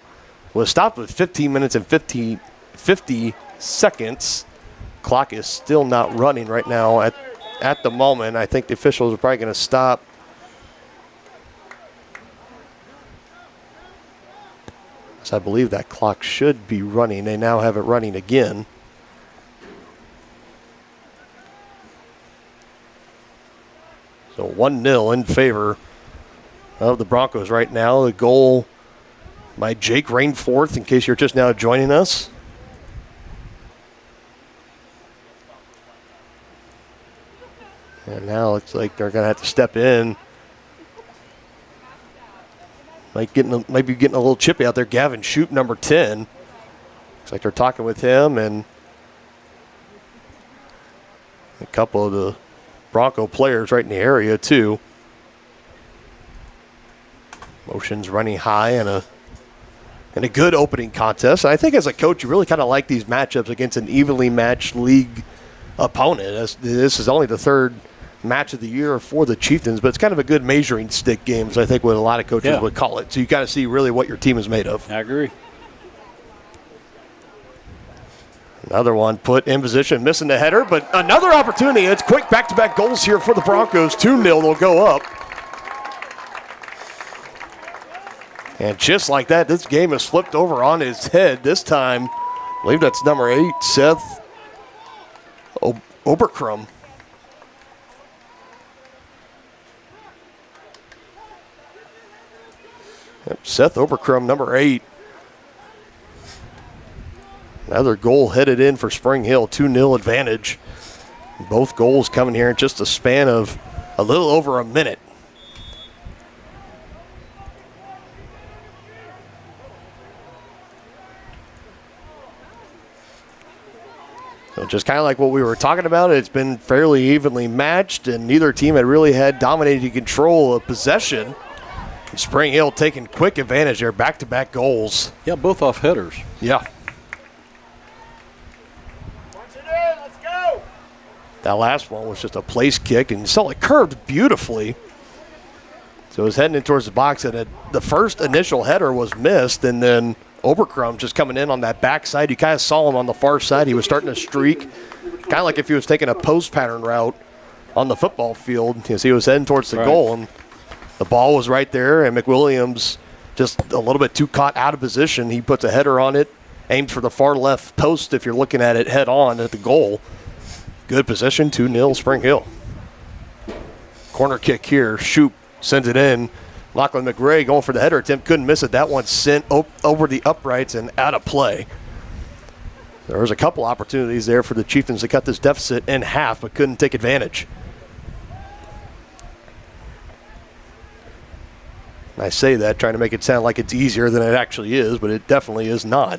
we're stopped with 15 minutes and 50 seconds. Clock is still not running right now at the moment. I think the officials are probably going to stop. So I believe that clock should be running. They now have it running again. So 1-0 in favor of the Broncos right now. The goal by Jake Rainforth, in case you're just now joining us. And now it looks like they're going to have to step in. Might be getting a little chippy out there. Gavin Shoup, number 10, Looks like they're talking with him and a couple of the Bronco players right in the area, too. Motions running high and a good opening contest. And I think as a coach, you really kind of like these matchups against an evenly matched league opponent. This is only the third match of the year for the Chieftains, but it's kind of a good measuring stick games, I think, what a lot of coaches would call it. So you got to see really what your team is made of. I agree. Another one put in position, missing the header, but another opportunity. It's quick back-to-back goals here for the Broncos. 2-0, they'll go up. And just like that, this game is flipped over on his head. This time, I believe that's number 8, Seth Oberkrum. Yep, Seth Oberkrum, number 8. Another goal headed in for Spring Hill, 2-0 advantage. Both goals coming here in just a span of a little over a minute. So just kind of like what we were talking about, it's been fairly evenly matched, and neither team had really had dominating control of possession. Spring Hill taking quick advantage there, back-to-back goals. Yeah, both off headers. Yeah. That last one was just a place kick, and you saw it curved beautifully. So it was heading in towards the box, and the first initial header was missed, and then Oberkrum just coming in on that backside. You kind of saw him on the far side. He was starting to streak, kind of like if he was taking a post pattern route on the football field. As he was heading towards the goal, and the ball was right there, and McWilliams just a little bit too caught out of position. He puts a header on it, aimed for the far left post if you're looking at it head on at the goal. Good position, 2-0 Spring Hill. Corner kick here, Shoop sends it in. Lachlan McRae going for the header attempt, couldn't miss it. That one sent over the uprights and out of play. There was a couple opportunities there for the Chieftains to cut this deficit in half, but couldn't take advantage. And I say that trying to make it sound like it's easier than it actually is, but it definitely is not.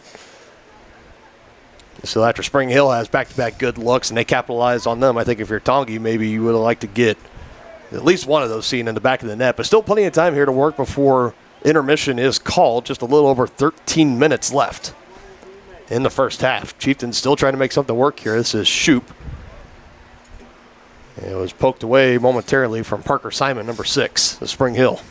So after Spring Hill has back-to-back good looks and they capitalize on them, I think if you're Tongi, maybe you would have liked to get at least one of those seen in the back of the net. But still plenty of time here to work before intermission is called. Just a little over 13 minutes left in the first half. Chieftains still trying to make something work here. This is Shoop. It was poked away momentarily from Parker Simon, number 6, of Spring Hill.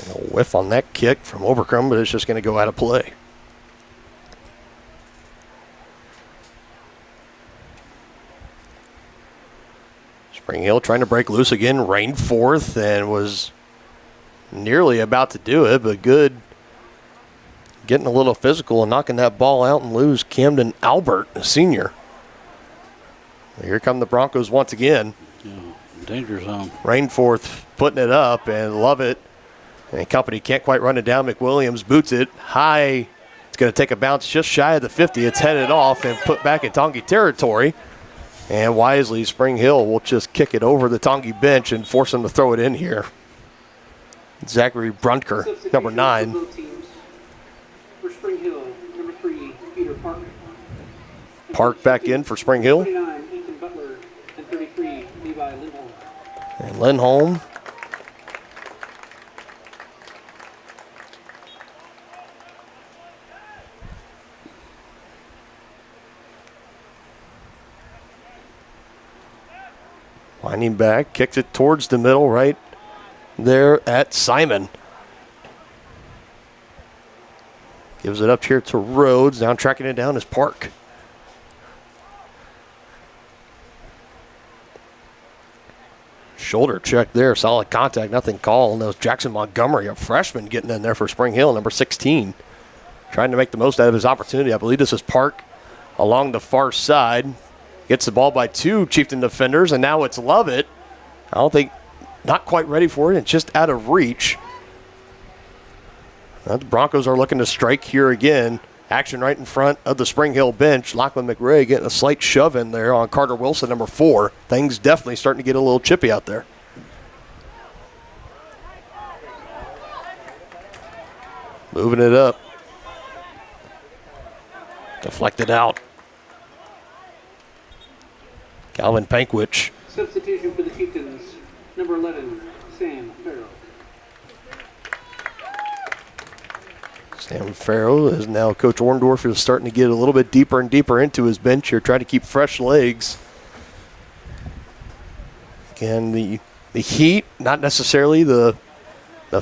A whiff on that kick from Oberkrum, but it's just going to go out of play. Spring Hill trying to break loose again, Rainforth, and was nearly about to do it, but good. Getting a little physical and knocking that ball out and loose. Camden Albert, a senior. Here come the Broncos once again. Yeah, danger zone. Rainforth putting it up, and love it. And company can't quite run it down. McWilliams boots it high. It's going to take a bounce just shy of the 50. It's headed off and put back in Tongi territory. And wisely, Spring Hill will just kick it over the Tongi bench and force them to throw it in here. Zachary Brunker, number 9. For Spring Hill, number 3, Peter Park. Park back in for Spring Hill. 29, Ethan Butler, and 33, Levi Lindholm. And Lindholm. Winding back, kicks it towards the middle right there at Simon. Gives it up here to Rhodes. Now tracking it down is Park. Shoulder check there, solid contact, nothing called. And that was Jackson Montgomery, a freshman, getting in there for Spring Hill, number 16. Trying to make the most out of his opportunity. I believe this is Park along the far side. Gets the ball by 2 Chieftain defenders, and now it's Lovett. I don't think, not quite ready for it, and just out of reach. The Broncos are looking to strike here again Action right in front of the Spring Hill bench. Lachlan McRae getting a slight shove in there on Carter Wilson, number 4. Things definitely starting to get a little chippy out there. Moving it up. Deflected out. Calvin Pankwich. Substitution for the Chieftains, number 11, Sam Farrell. Sam Farrell is now Coach Orndorff is starting to get a little bit deeper and deeper into his bench here, trying to keep fresh legs. Again, the heat, not necessarily the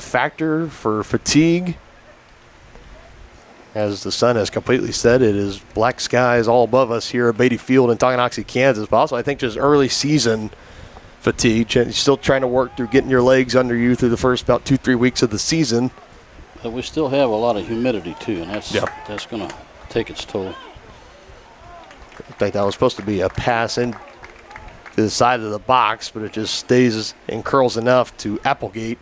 factor for fatigue. As the sun has completely set, it is black skies all above us here at Beatty Field in Tonganoxie, Kansas. But also, I think just early season fatigue. You're still trying to work through getting your legs under you through the first about 2-3 weeks of the season. But we still have a lot of humidity, too, and that's going to take its toll. I think that was supposed to be a pass in to the side of the box, but it just stays and curls enough to Applegate.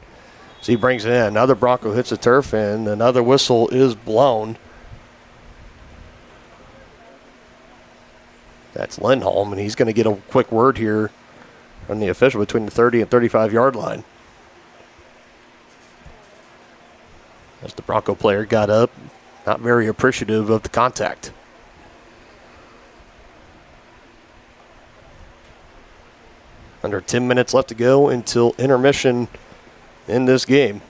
So he brings it in. Another Bronco hits the turf, and another whistle is blown. That's Lindholm, and he's going to get a quick word here from the official between the 30 and 35-yard line. As the Bronco player got up, not very appreciative of the contact. Under 10 minutes left to go until intermission in this game.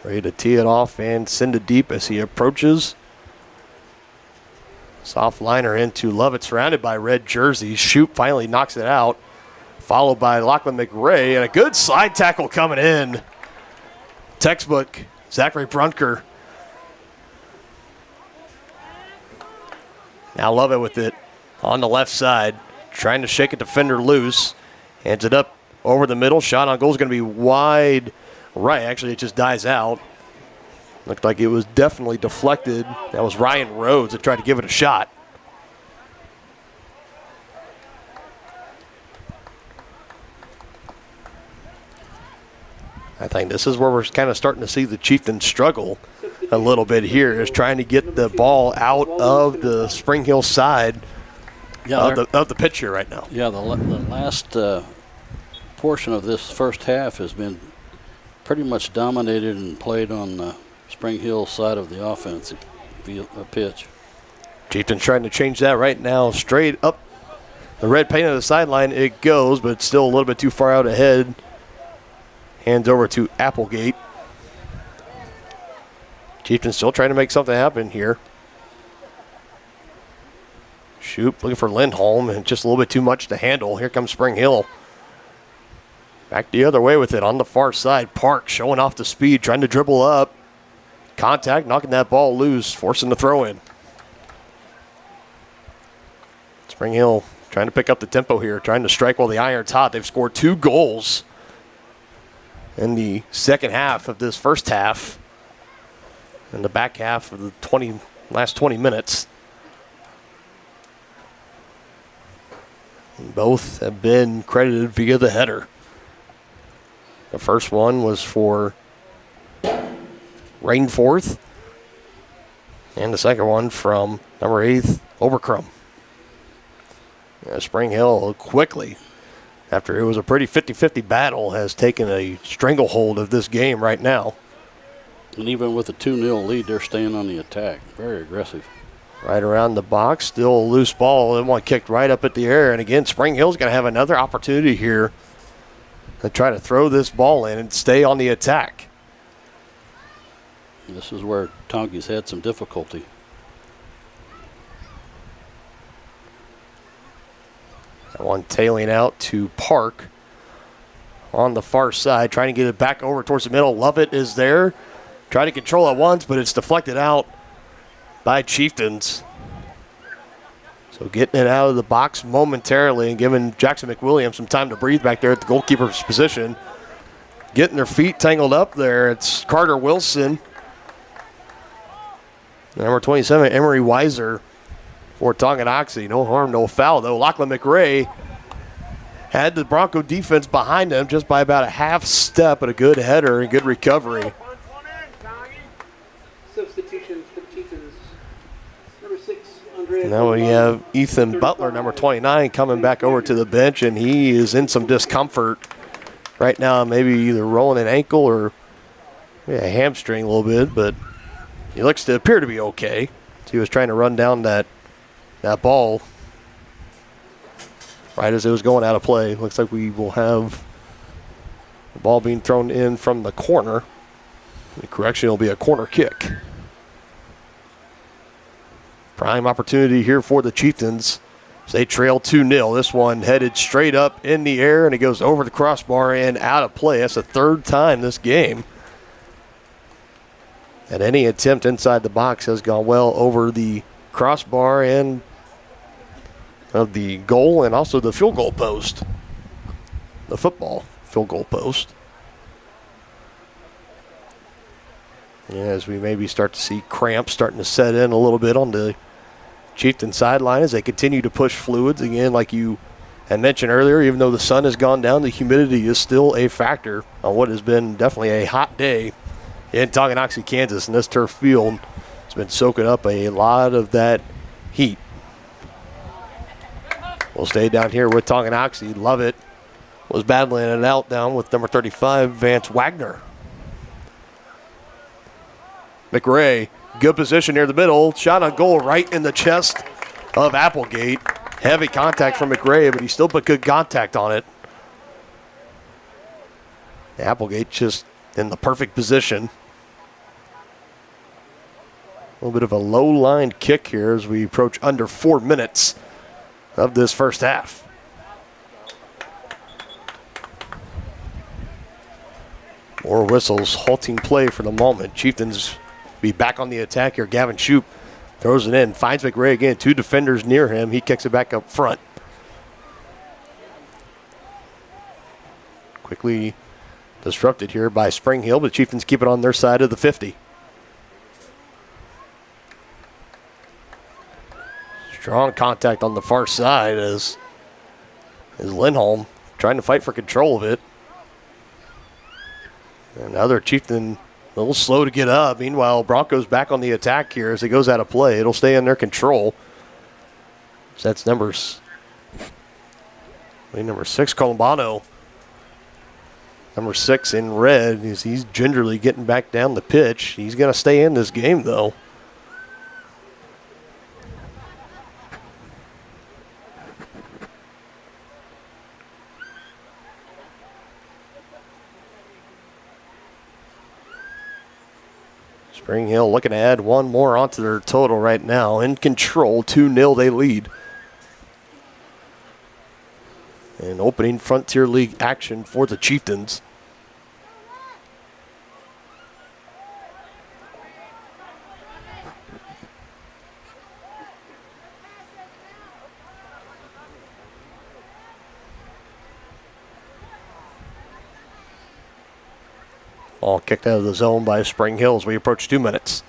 Ready to tee it off and send it deep as he approaches. Soft liner into Lovett, surrounded by red jerseys. Shoop finally knocks it out, followed by Lachlan McRae, and a good slide tackle coming in. Textbook, Zachary Brunker. Now Lovett with it on the left side, trying to shake a defender loose. Hands it up over the middle. Shot on goal is going to be wide right. Actually, it just dies out. Looked like it was definitely deflected. That was Ryan Rhodes that tried to give it a shot. I think this is where we're kind of starting to see the Chieftains struggle a little bit here, is trying to get the ball out of the Spring Hill side of the pitch here right now. Yeah, the last portion of this first half has been pretty much dominated and played on the Spring Hill side of the offensive pitch. Chieftains trying to change that right now. Straight up the red paint of the sideline, it goes, but it's still a little bit too far out ahead. Hands over to Applegate. Chieftains still trying to make something happen here. Shoop looking for Lindholm, and just a little bit too much to handle. Here comes Spring Hill. Back the other way with it on the far side. Park showing off the speed, trying to dribble up. Contact, knocking that ball loose, forcing the throw in. Spring Hill trying to pick up the tempo here, trying to strike while the iron's hot. They've scored 2 goals in the second half of this first half, in the back half of the last 20 minutes. And both have been credited via the header. The first one was for Rainforth, and the second one from number 8, Oberkrum. Spring Hill quickly, after it was a pretty 50-50 battle, has taken a stranglehold of this game right now. And even with a 2-0 lead, they're staying on the attack. Very aggressive. Right around the box, still a loose ball, and one kicked right up at the air. And again, Spring Hill's going to have another opportunity here to try to throw this ball in and stay on the attack. This is where Tonky's had some difficulty. That one tailing out to Park on the far side, trying to get it back over towards the middle. Lovett is there. Trying to control it once, but it's deflected out by Chieftains. So getting it out of the box momentarily and giving Jackson McWilliams some time to breathe back there at the goalkeeper's position. Getting their feet tangled up there. It's Carter Wilson. Number 27, Emery Weiser for Tonganoxie. No harm, no foul, though. Lachlan McRae had the Bronco defense behind him just by about a half step, and a good header and good recovery. Substitutions for the Chieftains. Number 6, Andre. Now we have Ethan Butler, number 29, coming back over to the bench, and he is in some discomfort right now, maybe either rolling an ankle or a hamstring a little bit, but he looks to appear to be okay. He was trying to run down that ball right as it was going out of play. Looks like we will have the ball being thrown in from the corner. The correction will be a corner kick. Prime opportunity here for the Chieftains. They trail 2-0. This one headed straight up in the air, and it goes over the crossbar and out of play. That's the third time this game. And any attempt inside the box has gone well over the crossbar and of the goal, and also the field goal post. The football field goal post. And as we maybe start to see cramps starting to set in a little bit on the Chieftain sideline as they continue to push fluids. Again, like you had mentioned earlier, even though the sun has gone down, the humidity is still a factor on what has been definitely a hot day in Tonganoxie, Kansas. And this turf field has been soaking up a lot of that heat. We'll stay down here with Tonganoxie. Lovett was battling it out down with number 35, Vance Wagner. McRae, good position near the middle. Shot on goal right in the chest of Applegate. Heavy contact from McRae, but he still put good contact on it. Applegate just in the perfect position. A little bit of a low-line kick here as we approach under 4 minutes of this first half. More whistles, halting play for the moment. Chieftains be back on the attack here. Gavin Shoup throws it in, finds McRae again. 2 defenders near him. He kicks it back up front. Quickly disrupted here by Spring Hill, but Chieftains keep it on their side of the 50. Strong contact on the far side as Lindholm trying to fight for control of it. Another Chieftain a little slow to get up. Meanwhile, Broncos back on the attack here as it goes out of play. It'll stay in their control. So that's number 6, Columbano. Number 6 in red. He's gingerly getting back down the pitch. He's going to stay in this game, though. Spring Hill looking to add one more onto their total right now. In control, 2-0 they lead. And opening Frontier League action for the Chieftains. All kicked out of the zone by Spring Hill as we approach 2 minutes.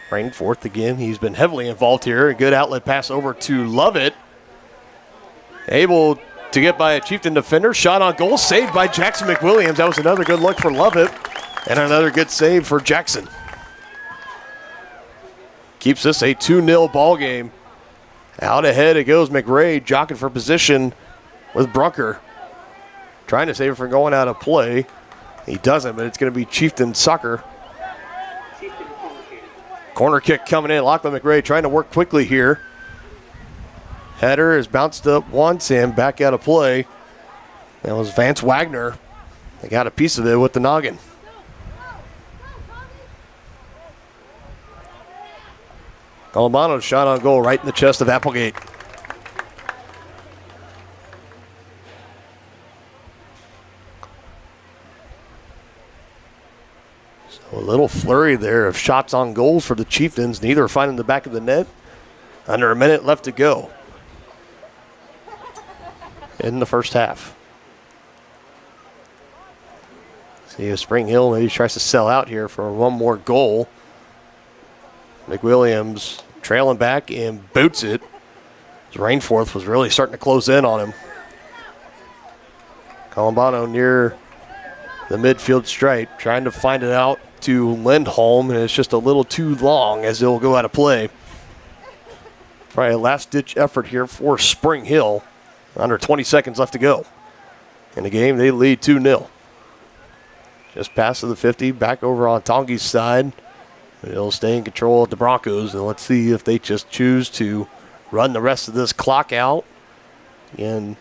Rainforth again. He's been heavily involved here. A good outlet pass over to Lovett. Able to get by a Chieftain defender. Shot on goal. Saved by Jackson McWilliams. That was another good look for Lovett. And another good save for Jackson. Keeps this a 2-0 ball game. Out ahead it goes McRae. Jockeying for position with Brunker. Trying to save it from going out of play. He doesn't, but it's going to be Chieftain soccer. Corner kick coming in. Lachlan McRae trying to work quickly here. Header is bounced up once and back out of play. That was Vance Wagner. They got a piece of it with the noggin. Columbano's shot on goal right in the chest of Applegate. So a little flurry there of shots on goals for the Chieftains. Neither are finding the back of the net. Under a minute left to go in the first half. See if Spring Hill maybe tries to sell out here for one more goal. McWilliams trailing back and boots it. Rainforth was really starting to close in on him. Columbano near the midfield stripe, trying to find it out to Lindholm, and it's just a little too long as it'll go out of play. Probably a last-ditch effort here for Spring Hill. Under 20 seconds left to go. In the game, they lead 2-0. Just past the 50, back over on Tongie's side. They'll stay in control of the Broncos, and let's see if they just choose to run the rest of this clock out. In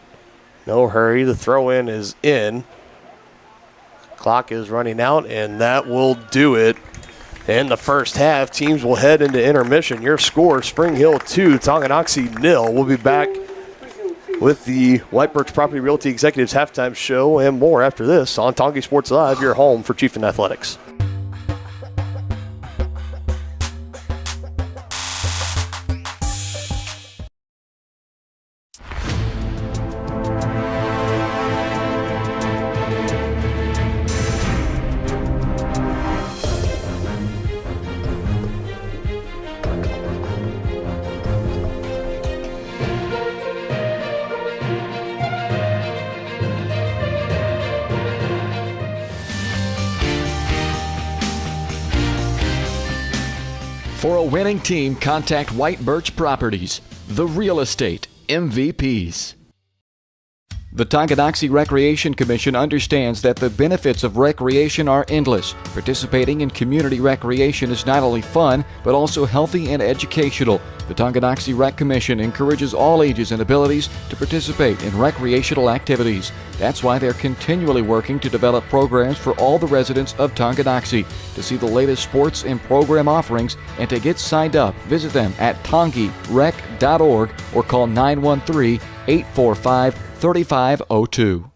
no hurry, the throw-in is in. Clock is running out, and that will do it. In the first half, teams will head into intermission. Your score, Spring Hill 2, Tonganoxie 0. We'll be back with the White Birch Property Realty Executives halftime show and more after this on Tongi Sports Live, your home for Chieftain Athletics. For a winning team, contact White Birch Properties, the real estate MVPs. The Tonganoxie Recreation Commission understands that the benefits of recreation are endless. Participating in community recreation is not only fun, but also healthy and educational. The Tonganoxie Rec Commission encourages all ages and abilities to participate in recreational activities. That's why they're continually working to develop programs for all the residents of Tonganoxie. To see the latest sports and program offerings and to get signed up, visit them at tongirec.org or call 913-845-3502.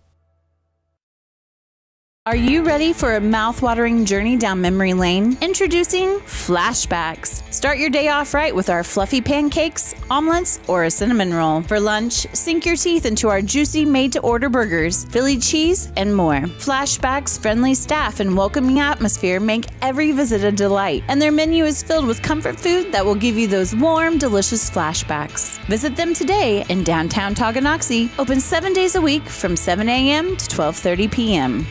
Are you ready for a mouth-watering journey down memory lane? Introducing Flashbacks. Start your day off right with our fluffy pancakes, omelets, or a cinnamon roll. For lunch, sink your teeth into our juicy made-to-order burgers, Philly cheese, and more. Flashbacks' friendly staff and welcoming atmosphere make every visit a delight, and their menu is filled with comfort food that will give you those warm, delicious flashbacks. Visit them today in downtown Tonganoxie, open 7 days a week from 7 a.m. to 12:30 p.m.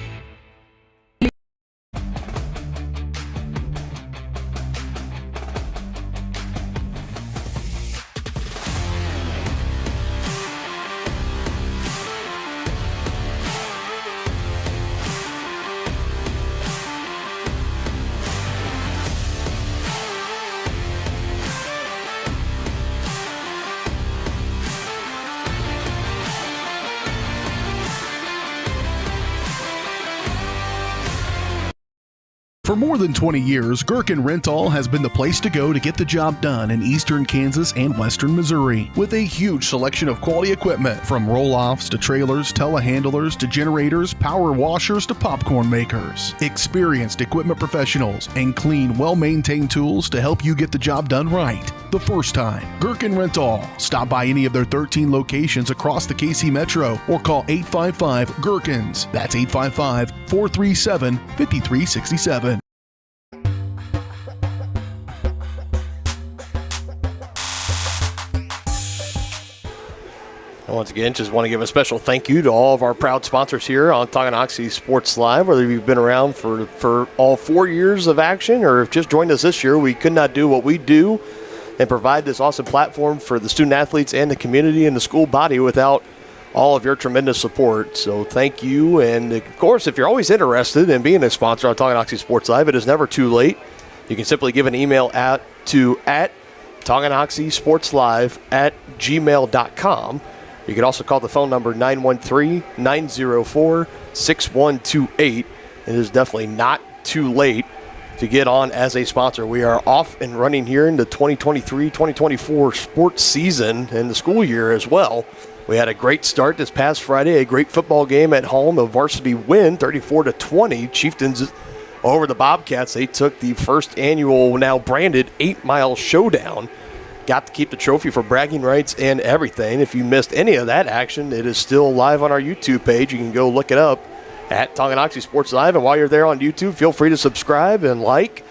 For more than 20 years, Gherkin Rental has been the place to go to get the job done in eastern Kansas and western Missouri. With a huge selection of quality equipment, from roll-offs to trailers, telehandlers to generators, power washers to popcorn makers. Experienced equipment professionals and clean, well-maintained tools to help you get the job done right the first time. Gherkin Rental. Stop by any of their 13 locations across the KC Metro or call 855-GHERKINS. That's 855-437-5367. Once again, just want to give a special thank you to all of our proud sponsors here on Tonganoxie Sports Live. Whether you've been around for all 4 years of action or have just joined us this year, we could not do what we do and provide this awesome platform for the student athletes and the community and the school body without all of your tremendous support. So thank you. And of course, if you're always interested in being a sponsor on Tonganoxie Sports Live, it is never too late. You can simply give an email to tonganoxiesportslive@gmail.com. You can also call the phone number 913-904-6128. It is definitely not too late to get on as a sponsor. We are off and running here in the 2023-2024 sports season and the school year as well. We had a great start this past Friday, a great football game at home, a varsity win, 34-20. Chieftains over the Bobcats. They took the first annual, now branded, 8-mile showdown. Got to keep the trophy for bragging rights and everything. If you missed any of that action, it is still live on our YouTube page. You can go look it up at Tonganoxie Sports Live. And while you're there on YouTube, feel free to subscribe and like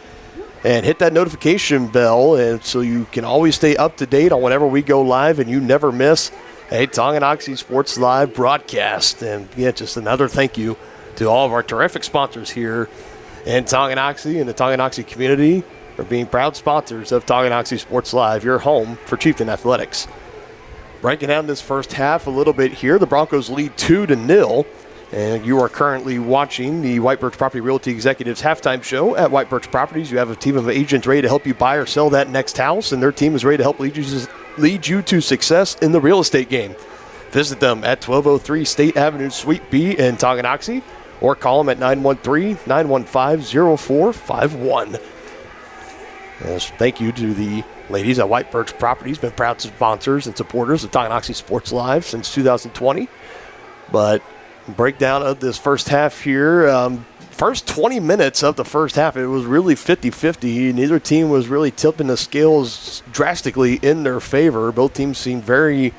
and hit that notification bell, and so you can always stay up to date on whenever we go live and you never miss a Tonganoxie Sports Live broadcast. And yeah, just another thank you to all of our terrific sponsors here in Tonganoxie and the Tonganoxie community for being proud sponsors of Tonganoxie Sports Live, your home for Chieftain Athletics. Breaking down this first half a little bit here, the Broncos lead 2-0, and you are currently watching the White Birch Property Realty Executives halftime show at White Birch Properties. You have a team of agents ready to help you buy or sell that next house, and their team is ready to help lead you to success in the real estate game. Visit them at 1203 State Avenue, Suite B in Tonganoxie, or call them at 913-915-0451. Yes, thank you to the ladies at White Birch Properties, been proud sponsors and supporters of Tonganoxie Sports Live since 2020. But breakdown of this first half here. First 20 minutes of the first half, it was really 50-50. Neither team was really tipping the scales drastically in their favor. Both teams seemed very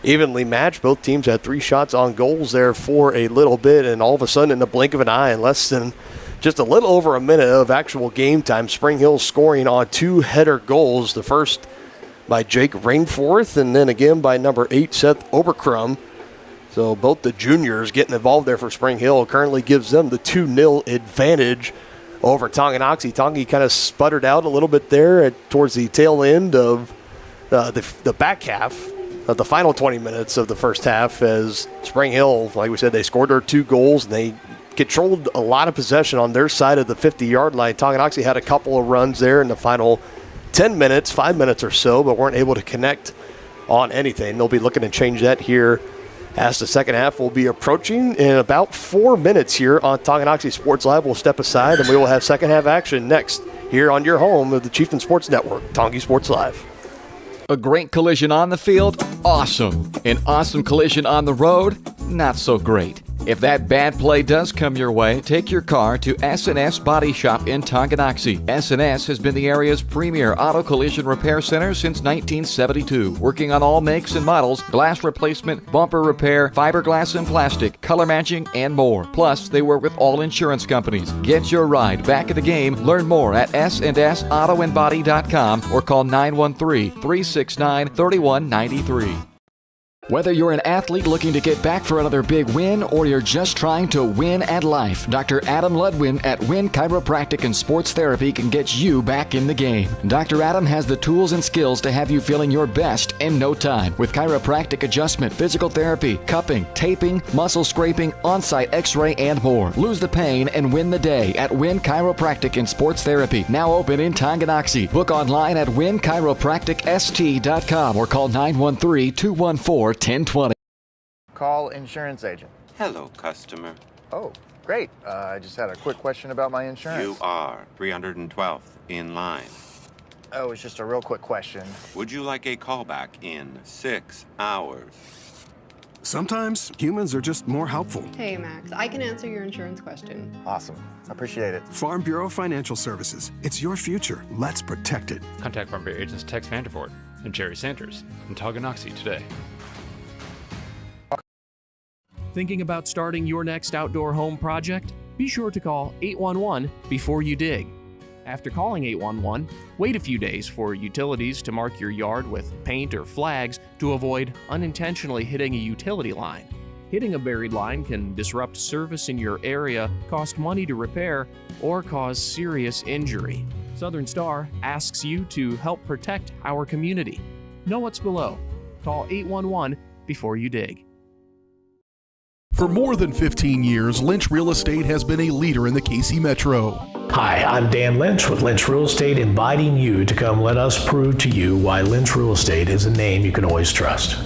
evenly matched. Both teams had 3 shots on goals there for a little bit, and all of a sudden, in the blink of an eye, in less than just a little over a minute of actual game time, Spring Hill scoring on 2 header goals. The first by Jake Rainforth, and then again by number 8, Seth Oberkrum. So both the juniors getting involved there for Spring Hill currently gives them the 2-0 advantage over Tonganoxie. Tongi kind of sputtered out a little bit there towards the tail end of the back half of the final 20 minutes of the first half, as Spring Hill, like we said, they scored their 2 goals, and they controlled a lot of possession on their side of the 50-yard line. Tonganoxie had a couple of runs there in the final 10 minutes, 5 minutes or so, but weren't able to connect on anything. They'll be looking to change that here as the second half will be approaching in about 4 minutes here on Tonganoxie Sports Live. We'll step aside, and we will have second half action next here on your home of the Chieftain Sports Network, Tongi Sports Live. A great collision on the field? Awesome. An awesome collision on the road? Not so great. If that bad play does come your way, take your car to S&S Body Shop in Tonganoxie. S&S has been the area's premier auto collision repair center since 1972, working on all makes and models, glass replacement, bumper repair, fiberglass and plastic, color matching, and more. Plus, they work with all insurance companies. Get your ride back in the game. Learn more at snsautoandbody.com or call 913-369-3193. Whether you're an athlete looking to get back for another big win or you're just trying to win at life, Dr. Adam Ludwin at Win Chiropractic and Sports Therapy can get you back in the game. Dr. Adam has the tools and skills to have you feeling your best in no time. With chiropractic adjustment, physical therapy, cupping, taping, muscle scraping, on-site x-ray, and more. Lose the pain and win the day at Win Chiropractic and Sports Therapy. Now open in Tonganoxie. Book online at winchiropracticst.com or call 913-214-1020. Call insurance agent. Hello, customer. Oh, great. I just had a quick question about my insurance. You are 312th in line. Oh, it's just a real quick question. Would you like a callback in 6 hours? Sometimes humans are just more helpful. Hey, Max, I can answer your insurance question. Awesome. Appreciate it. Farm Bureau Financial Services. It's your future. Let's protect it. Contact Farm Bureau agents Tex Vandervoort and Jerry Sanders in Tonganoxie today. Thinking about starting your next outdoor home project? Be sure to call 811 before you dig. After calling 811, wait a few days for utilities to mark your yard with paint or flags to avoid unintentionally hitting a utility line. Hitting a buried line can disrupt service in your area, cost money to repair, or cause serious injury. Southern Star asks you to help protect our community. Know what's below. Call 811 before you dig. For more than 15 years, Lynch Real Estate has been a leader in the KC Metro. Hi, I'm Dan Lynch with Lynch Real Estate, inviting you to come let us prove to you why Lynch Real Estate is a name you can always trust.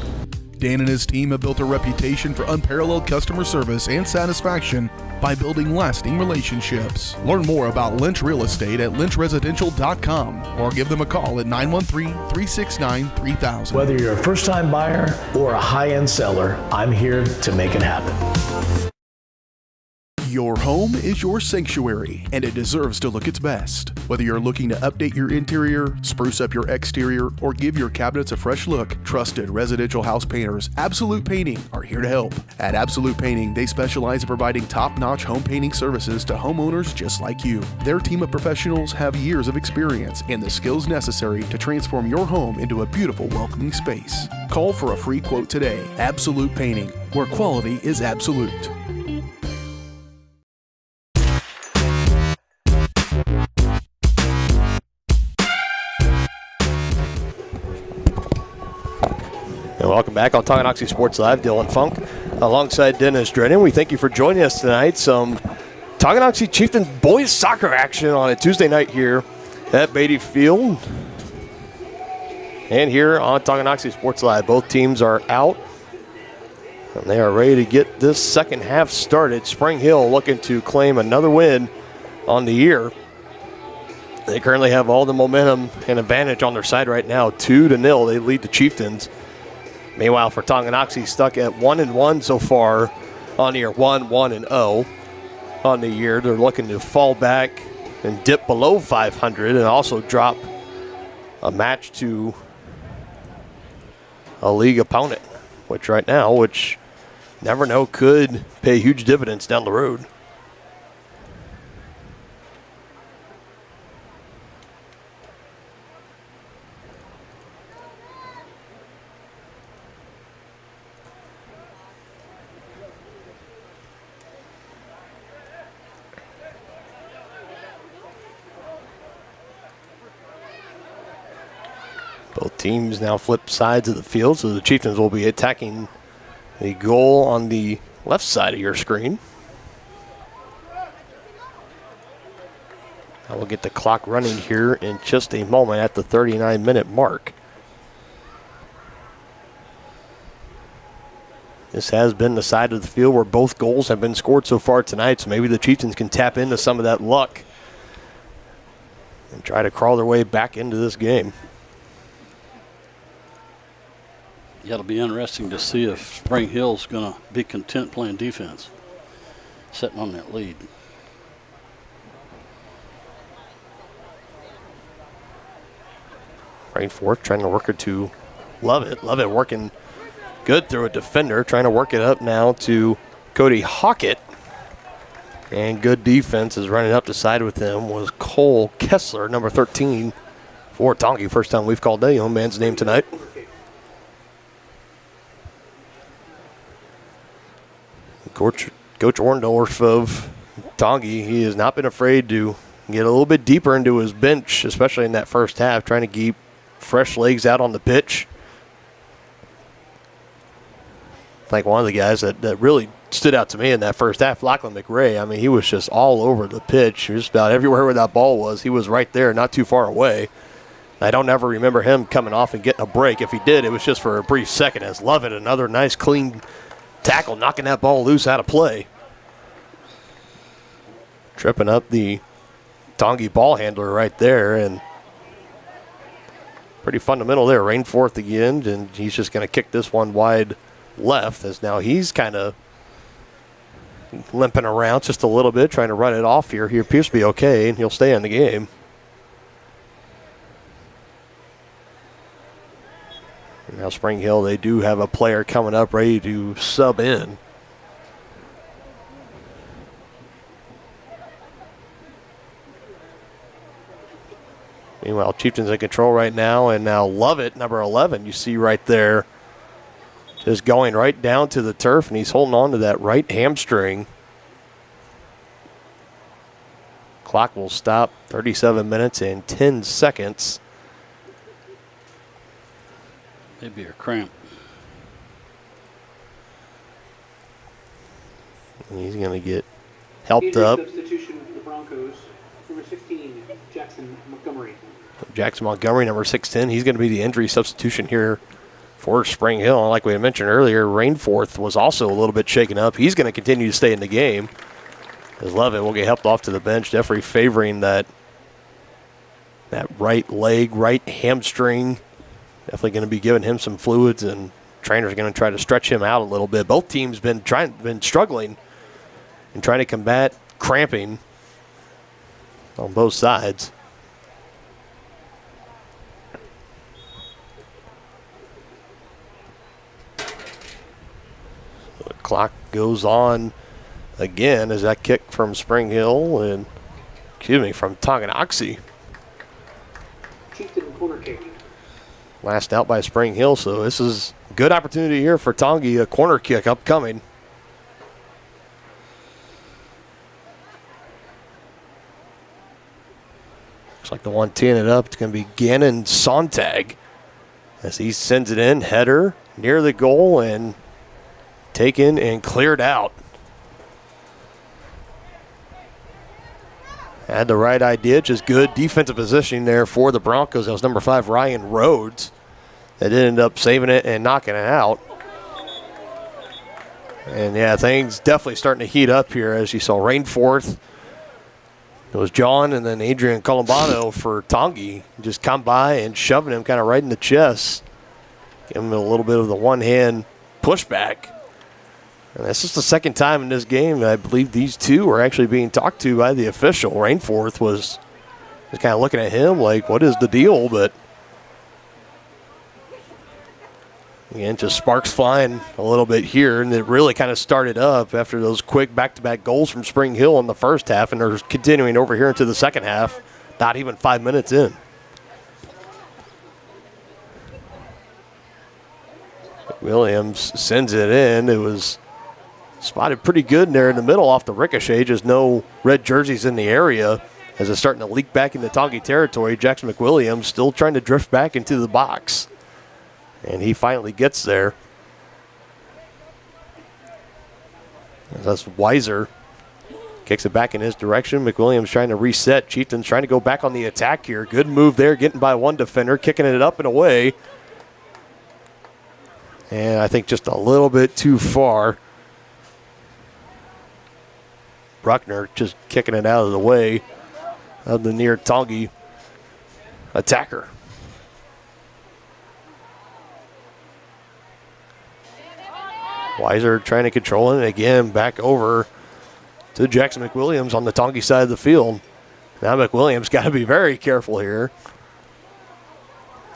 Dan and his team have built a reputation for unparalleled customer service and satisfaction by building lasting relationships. Learn more about Lynch Real Estate at lynchresidential.com or give them a call at 913-369-3000. Whether you're a first-time buyer or a high-end seller, I'm here to make it happen. Your home is your sanctuary, and it deserves to look its best. Whether you're looking to update your interior, spruce up your exterior, or give your cabinets a fresh look, trusted residential house painters Absolute Painting are here to help. At Absolute Painting, they specialize in providing top-notch home painting services to homeowners just like you. Their team of professionals have years of experience and the skills necessary to transform your home into a beautiful, welcoming space. Call for a free quote today. Absolute Painting, where quality is absolute. And welcome back on Tonganoxie Sports Live. Dylan Funk alongside Dennis Drennan. We thank you for joining us tonight. Some Tonganoxie Chieftains boys soccer action on a Tuesday night here at Beatty Field. And here on Tonganoxie Sports Live, both teams are out. And they are ready to get this second half started. Spring Hill looking to claim another win on the year. They currently have all the momentum and advantage on their side right now, 2-0. They lead the Chieftains. Meanwhile, for Tonganoxie, stuck at 1-1 so far on the year, 1-0 on the year. They're looking to fall back and dip below 500 and also drop a match to a league opponent, which right now, never know, could pay huge dividends down the road. Both teams now flip sides of the field, so the Chieftains will be attacking the goal on the left side of your screen. I will get the clock running here in just a moment at the 39-minute mark. This has been the side of the field where both goals have been scored so far tonight, so maybe the Chieftains can tap into some of that luck and try to crawl their way back into this game. Yeah, it'll be interesting to see if Spring Hill's going to be content playing defense, sitting on that lead. Rainforth trying to work it to Lovett. Lovett working good through a defender, trying to work it up now to Cody Hockett. And good defense is running up the side with him was Cole Kessler, number 13 for Tongi. First time we've called that young man's name tonight. Coach Orndorff of Tongi, he has not been afraid to get a little bit deeper into his bench, especially in that first half, trying to keep fresh legs out on the pitch. Like one of the guys that really stood out to me in that first half, Lachlan McRae. I mean, he was just all over the pitch. He was just about everywhere where that ball was. He was right there, not too far away. I don't ever remember him coming off and getting a break. If he did, it was just for a brief second. As Lovett, another nice, clean tackle, knocking that ball loose out of play. Tripping up the Tongi ball handler right there, and pretty fundamental there. Rainforth again, and he's just going to kick this one wide left, as now he's kind of limping around just a little bit, trying to run it off here. He appears to be okay, and he'll stay in the game. Now Spring Hill, they do have a player coming up ready to sub in. Meanwhile, Chieftains in control right now, and now Lovett, number 11, you see right there, just going right down to the turf, and he's holding on to that right hamstring. Clock will stop, 37 minutes and 10 seconds. Maybe a cramp. And he's going to get helped up. Substitution for the Broncos, number 16, Jackson Montgomery. Jackson Montgomery, number 6'10", he's going to be the injury substitution here for Spring Hill. And like we had mentioned earlier, Rainforth was also a little bit shaken up. He's going to continue to stay in the game. As Lovett will get helped off to the bench, definitely favoring that right leg, right hamstring. Definitely going to be giving him some fluids, and trainers are going to try to stretch him out a little bit. Both teams been struggling and trying to combat cramping on both sides. The clock goes on again as that kick from Spring Hill and, from Tonganoxie. Chieftain corner kick. Last out by Spring Hill, so this is a good opportunity here for Tongi, a corner kick upcoming. Looks like the one teeing it up, it's going to be Gannon Sontag as he sends it in, header near the goal and taken and cleared out. Had the right idea, just good defensive positioning there for the Broncos. That was number 5, Ryan Rhodes, that ended up saving it and knocking it out. And yeah, things definitely starting to heat up here as you saw Rainforth. It was John and then Adrian Colombano for Tongi. Just come by and shoving him kind of right in the chest. Give him a little bit of the one-hand pushback. And that's just the second time in this game I believe these two are actually being talked to by the official. Rainforth was kind of looking at him like, what is the deal? But again, just sparks flying a little bit here, and it really kind of started up after those quick back-to-back goals from Spring Hill in the first half, and they're continuing over here into the second half, not even 5 minutes in. Williams sends it in. It was spotted pretty good in there in the middle off the ricochet. Just no red jerseys in the area as it's starting to leak back into Tongi territory. Jackson McWilliams still trying to drift back into the box. And he finally gets there. That's Weiser. Kicks it back in his direction. McWilliams trying to reset. Chieftains trying to go back on the attack here. Good move there, getting by one defender, kicking it up and away. And I think just a little bit too far. Bruckner just kicking it out of the way of the near Tongi attacker. Weiser trying to control it, and again back over to Jackson McWilliams on the Tongi side of the field. Now McWilliams got to be very careful here.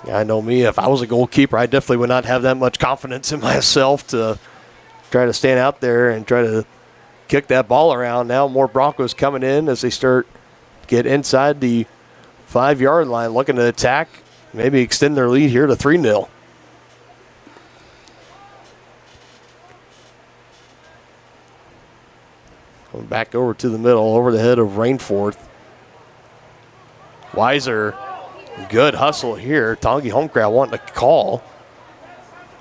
I know me, if I was a goalkeeper, I definitely would not have that much confidence in myself to try to stand out there and try to kick that ball around. Now more Broncos coming in as they get inside the 5-yard line, looking to attack, maybe extend their lead here to 3-0. Back over to the middle, over the head of Rainforth. Weiser, good hustle here. Tongi home crowd wanting to call.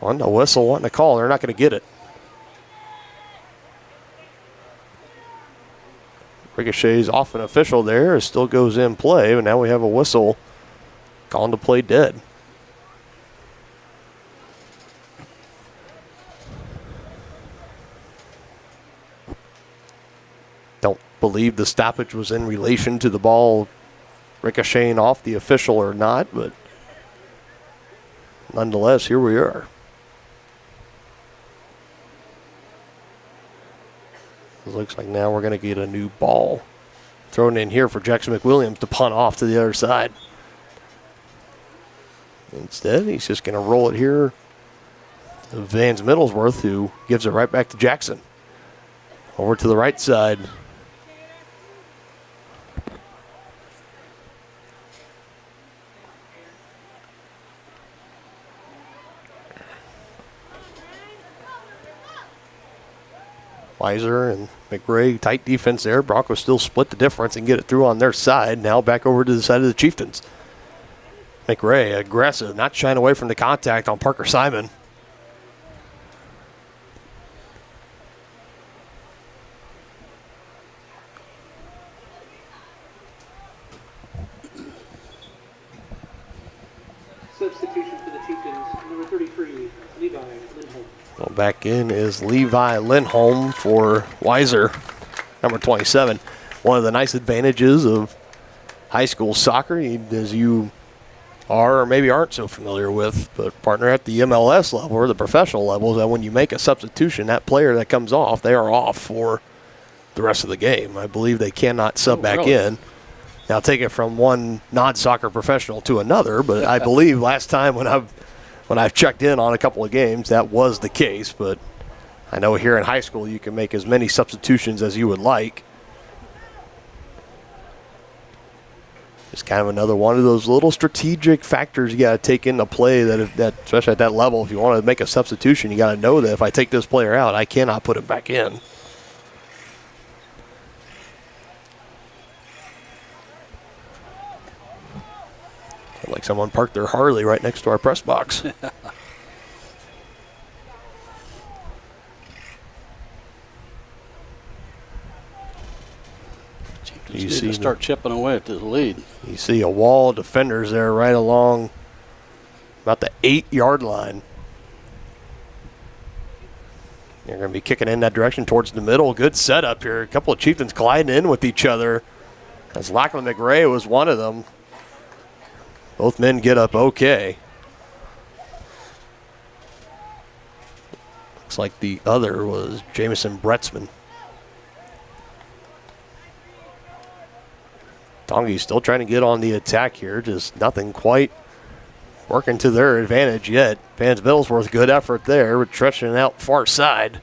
On the whistle, wanting to call. They're not going to get it. Ricochet's off an official there. It still goes in play, but now we have a whistle calling to play dead. Don't believe the stoppage was in relation to the ball ricocheting off the official or not, but nonetheless, here we are. It looks like now we're going to get a new ball thrown in here for Jackson McWilliams to punt off to the other side. Instead, he's just going to roll it here to Vance Middlesworth, who gives it right back to Jackson. Over to the right side. Weiser and McRae, tight defense there. Broncos still split the difference and get it through on their side. Now back over to the side of the Chieftains. McRae, aggressive, not shying away from the contact on Parker Simon. Substitution for the Chieftains, number 33, Levi Lindholm. Well, back in is Levi Lindholm for Weiser, number 27. One of the nice advantages of high school soccer, as you are or maybe aren't so familiar with, but partner at the MLS level or the professional level, is that when you make a substitution, that player that comes off, they are off for the rest of the game. I believe they cannot sub back really? in. Now, take it from one non-soccer professional to another, but I believe last time when I've checked in on a couple of games, that was the case. But I know here in high school you can make as many substitutions as you would like. It's kind of another one of those little strategic factors you got to take into play that especially at that level, if you want to make a substitution, you got to know that if I take this player out, I cannot put him back in. Like someone parked their Harley right next to our press box. You see to start chipping away at this lead. You see a wall of defenders there right along about the 8-yard line. They're going to be kicking in that direction towards the middle. Good setup here. A couple of Chieftains colliding in with each other. As Lachlan McRae was one of them. Both men get up okay. Looks like the other was Jamison Bretzman. Tonganoxie still trying to get on the attack here. Just nothing quite working to their advantage yet. Vance Middlesworth, good effort there. We're stretching out far side.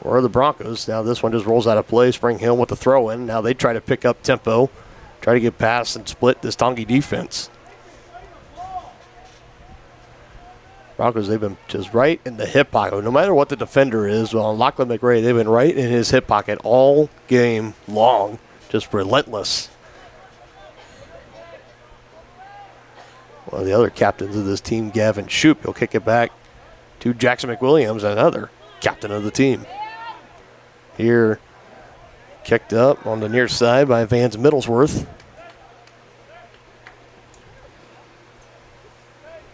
Or the Broncos. Now this one just rolls out of play. Spring Hill with the throw in. Now they try to pick up tempo. Try to get past and split this Tonganoxie defense. Broncos, they've been just right in the hip pocket. No matter what the defender is, well, Lachlan McRae, they've been right in his hip pocket all game long. Just relentless. One of the other captains of this team, Gavin Shoup, he'll kick it back to Jackson McWilliams, another captain of the team. Here, kicked up on the near side by Vance Middlesworth.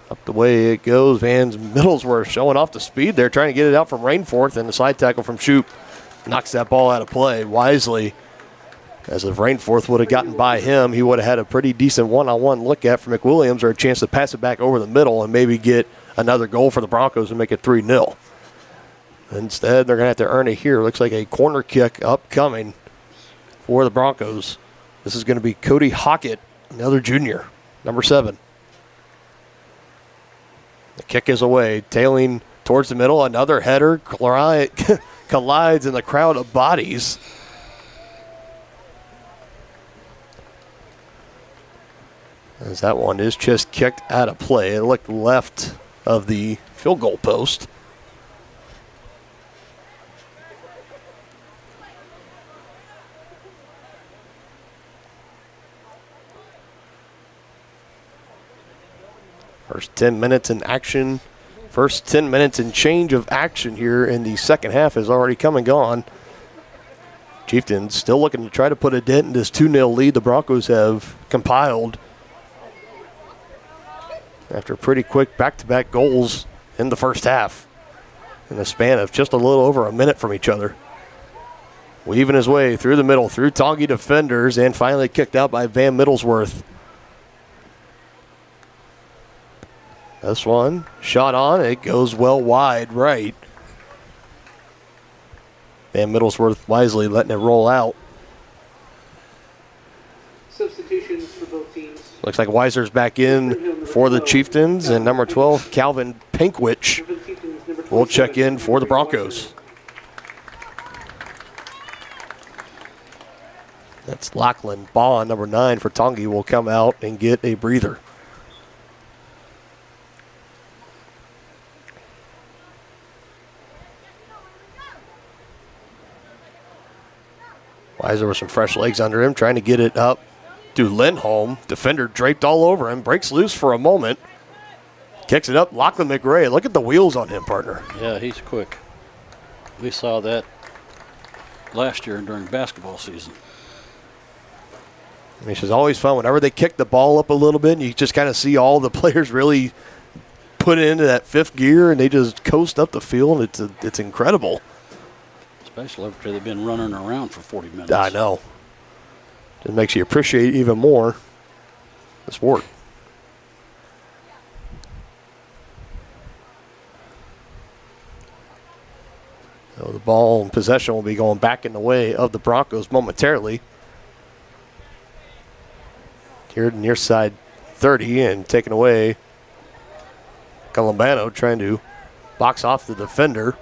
Up the way it goes, Vance Middlesworth showing off the speed there, trying to get it out from Rainforth, and the side tackle from Shoup knocks that ball out of play wisely. As if Rainforth would have gotten by him, he would have had a pretty decent one-on-one look at for McWilliams, or a chance to pass it back over the middle and maybe get another goal for the Broncos and make it 3-0. Instead, they're going to have to earn it here. Looks like a corner kick upcoming for the Broncos. This is going to be Cody Hockett, another junior, number 7. The kick is away, tailing towards the middle. Another header collides in the crowd of bodies. As that one is just kicked out of play. It looked left of the field goal post. First 10 minutes in action. First 10 minutes and change of action here in the second half has already come and gone. Chieftains still looking to try to put a dent in this 2-0 lead the Broncos have compiled after pretty quick back-to-back goals in the first half in a span of just a little over a minute from each other. Weaving his way through the middle, through Tonganoxie defenders, and finally kicked out by Van Middlesworth. This one, shot on, it goes well wide right. Van Middlesworth wisely letting it roll out. Substitutions for both teams. Looks like Weiser's back in for the Chieftains, and number 12, Calvin Pinkwich, will check in for the Broncos. That's Lachlan Bond, number 9 for Tonganoxie, will come out and get a breather. Weiser with some fresh legs under him, trying to get it up to Lindholm. Defender draped all over him, breaks loose for a moment. Kicks it up, Lachlan McRae. Look at the wheels on him, partner. Yeah, he's quick. We saw that last year during basketball season. I mean, it's just always fun whenever they kick the ball up a little bit, and you just kind of see all the players really put it into that fifth gear, and they just coast up the field. It's incredible. Especially after they've been running around for 40 minutes. I know. It makes you appreciate even more the sport. So the ball and possession will be going back in the way of the Broncos momentarily. Here near side 30 and taken away. Columbano trying to box off the defender.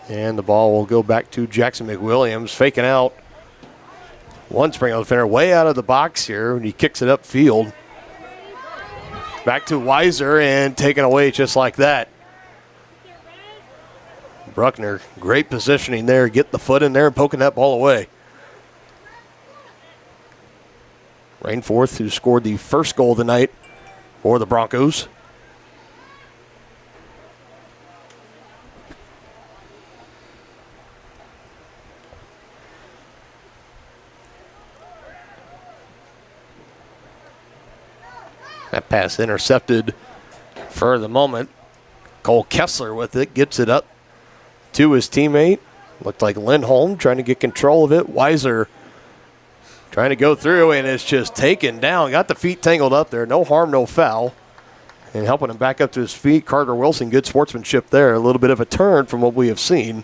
And the ball will go back to Jackson McWilliams, faking out one Springfield defender way out of the box here, and he kicks it upfield. Back to Weiser and taken away just like that. Bruckner, great positioning there. Get the foot in there and poking that ball away. Rainforth, who scored the first goal of the night for the Broncos. That pass intercepted for the moment. Cole Kessler with it, gets it up to his teammate. Looked like Lindholm trying to get control of it. Weiser trying to go through, and it's just taken down. Got the feet tangled up there. No harm, no foul. And helping him back up to his feet, Carter Wilson, good sportsmanship there. A little bit of a turn from what we have seen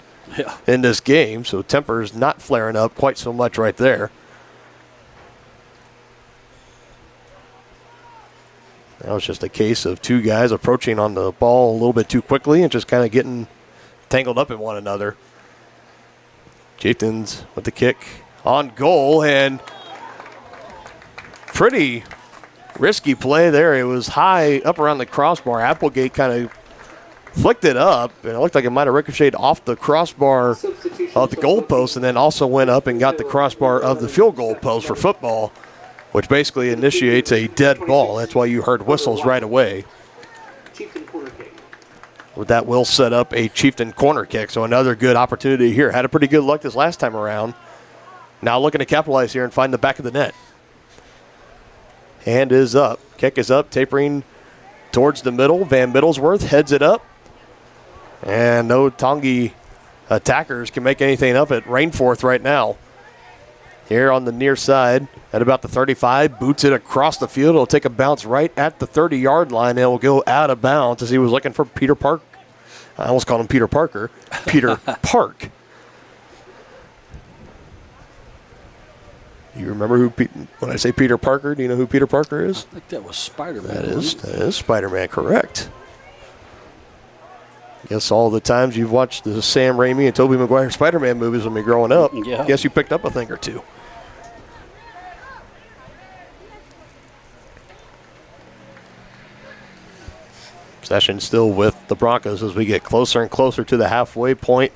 in this game. So temper's not flaring up quite so much right there. That was just a case of two guys approaching on the ball a little bit too quickly and just kind of getting tangled up in one another. Chieftains with the kick on goal, and pretty risky play there. It was high up around the crossbar. Applegate kind of flicked it up, and it looked like it might have ricocheted off the crossbar of the goalpost and then also went up and got the crossbar of the field goal post for football, which basically initiates a dead ball. That's why you heard whistles right away. With that will set up a Chieftain corner kick, so another good opportunity here. Had a pretty good luck this last time around. Now looking to capitalize here and find the back of the net. Hand is up. Kick is up, tapering towards the middle. Van Middlesworth heads it up. And no Tongi attackers can make anything of it. Rainforth right now. Here on the near side at about the 35, boots it across the field. It'll take a bounce right at the 30-yard line, and it will go out of bounds as he was looking for Peter Park. I almost called him Peter Parker. Peter Park. You remember who, when I say Peter Parker, do you know who Peter Parker is? I think that was Spider-Man. That is Spider-Man, correct. Guess all the times you've watched the Sam Raimi and Tobey Maguire Spider-Man movies when you're growing up, yeah. Guess you picked up a thing or two. Possession still with the Broncos as we get closer and closer to the halfway point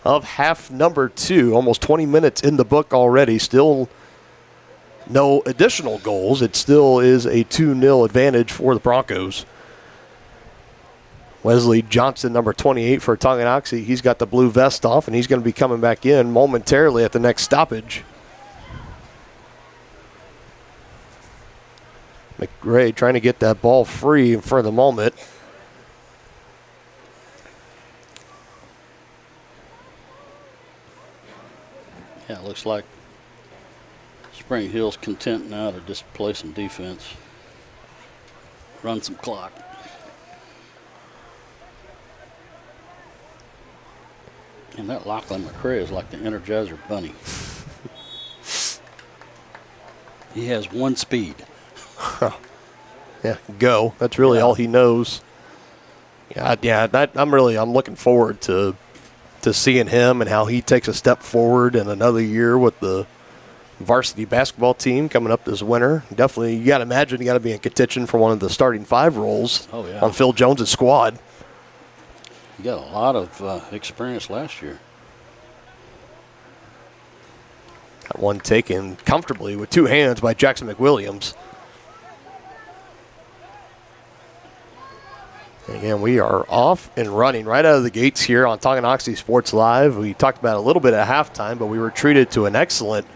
of half number 2. Almost 20 minutes in the book already. Still no additional goals. It still is a 2-0 advantage for the Broncos. Wesley Johnson, number 28 for Tonganoxie. He's got the blue vest off, and he's going to be coming back in momentarily at the next stoppage. McRae trying to get that ball free for the moment. Yeah, it looks like Spring Hill's content now to just play some defense, run some clock. And that Lachlan McCray is like the Energizer Bunny. He has one speed. Yeah, go. That's really all he knows. I'm looking forward to seeing him and how he takes a step forward in another year with the varsity basketball team coming up this winter. Definitely, you got to imagine you got to be in contention for one of the starting 5 roles on Phil Jones' squad. He got a lot of experience last year. That one taken comfortably with 2 hands by Jackson McWilliams. And again, we are off and running right out of the gates here on Tonganoxie Sports Live. We talked about a little bit at halftime, but we were treated to an excellent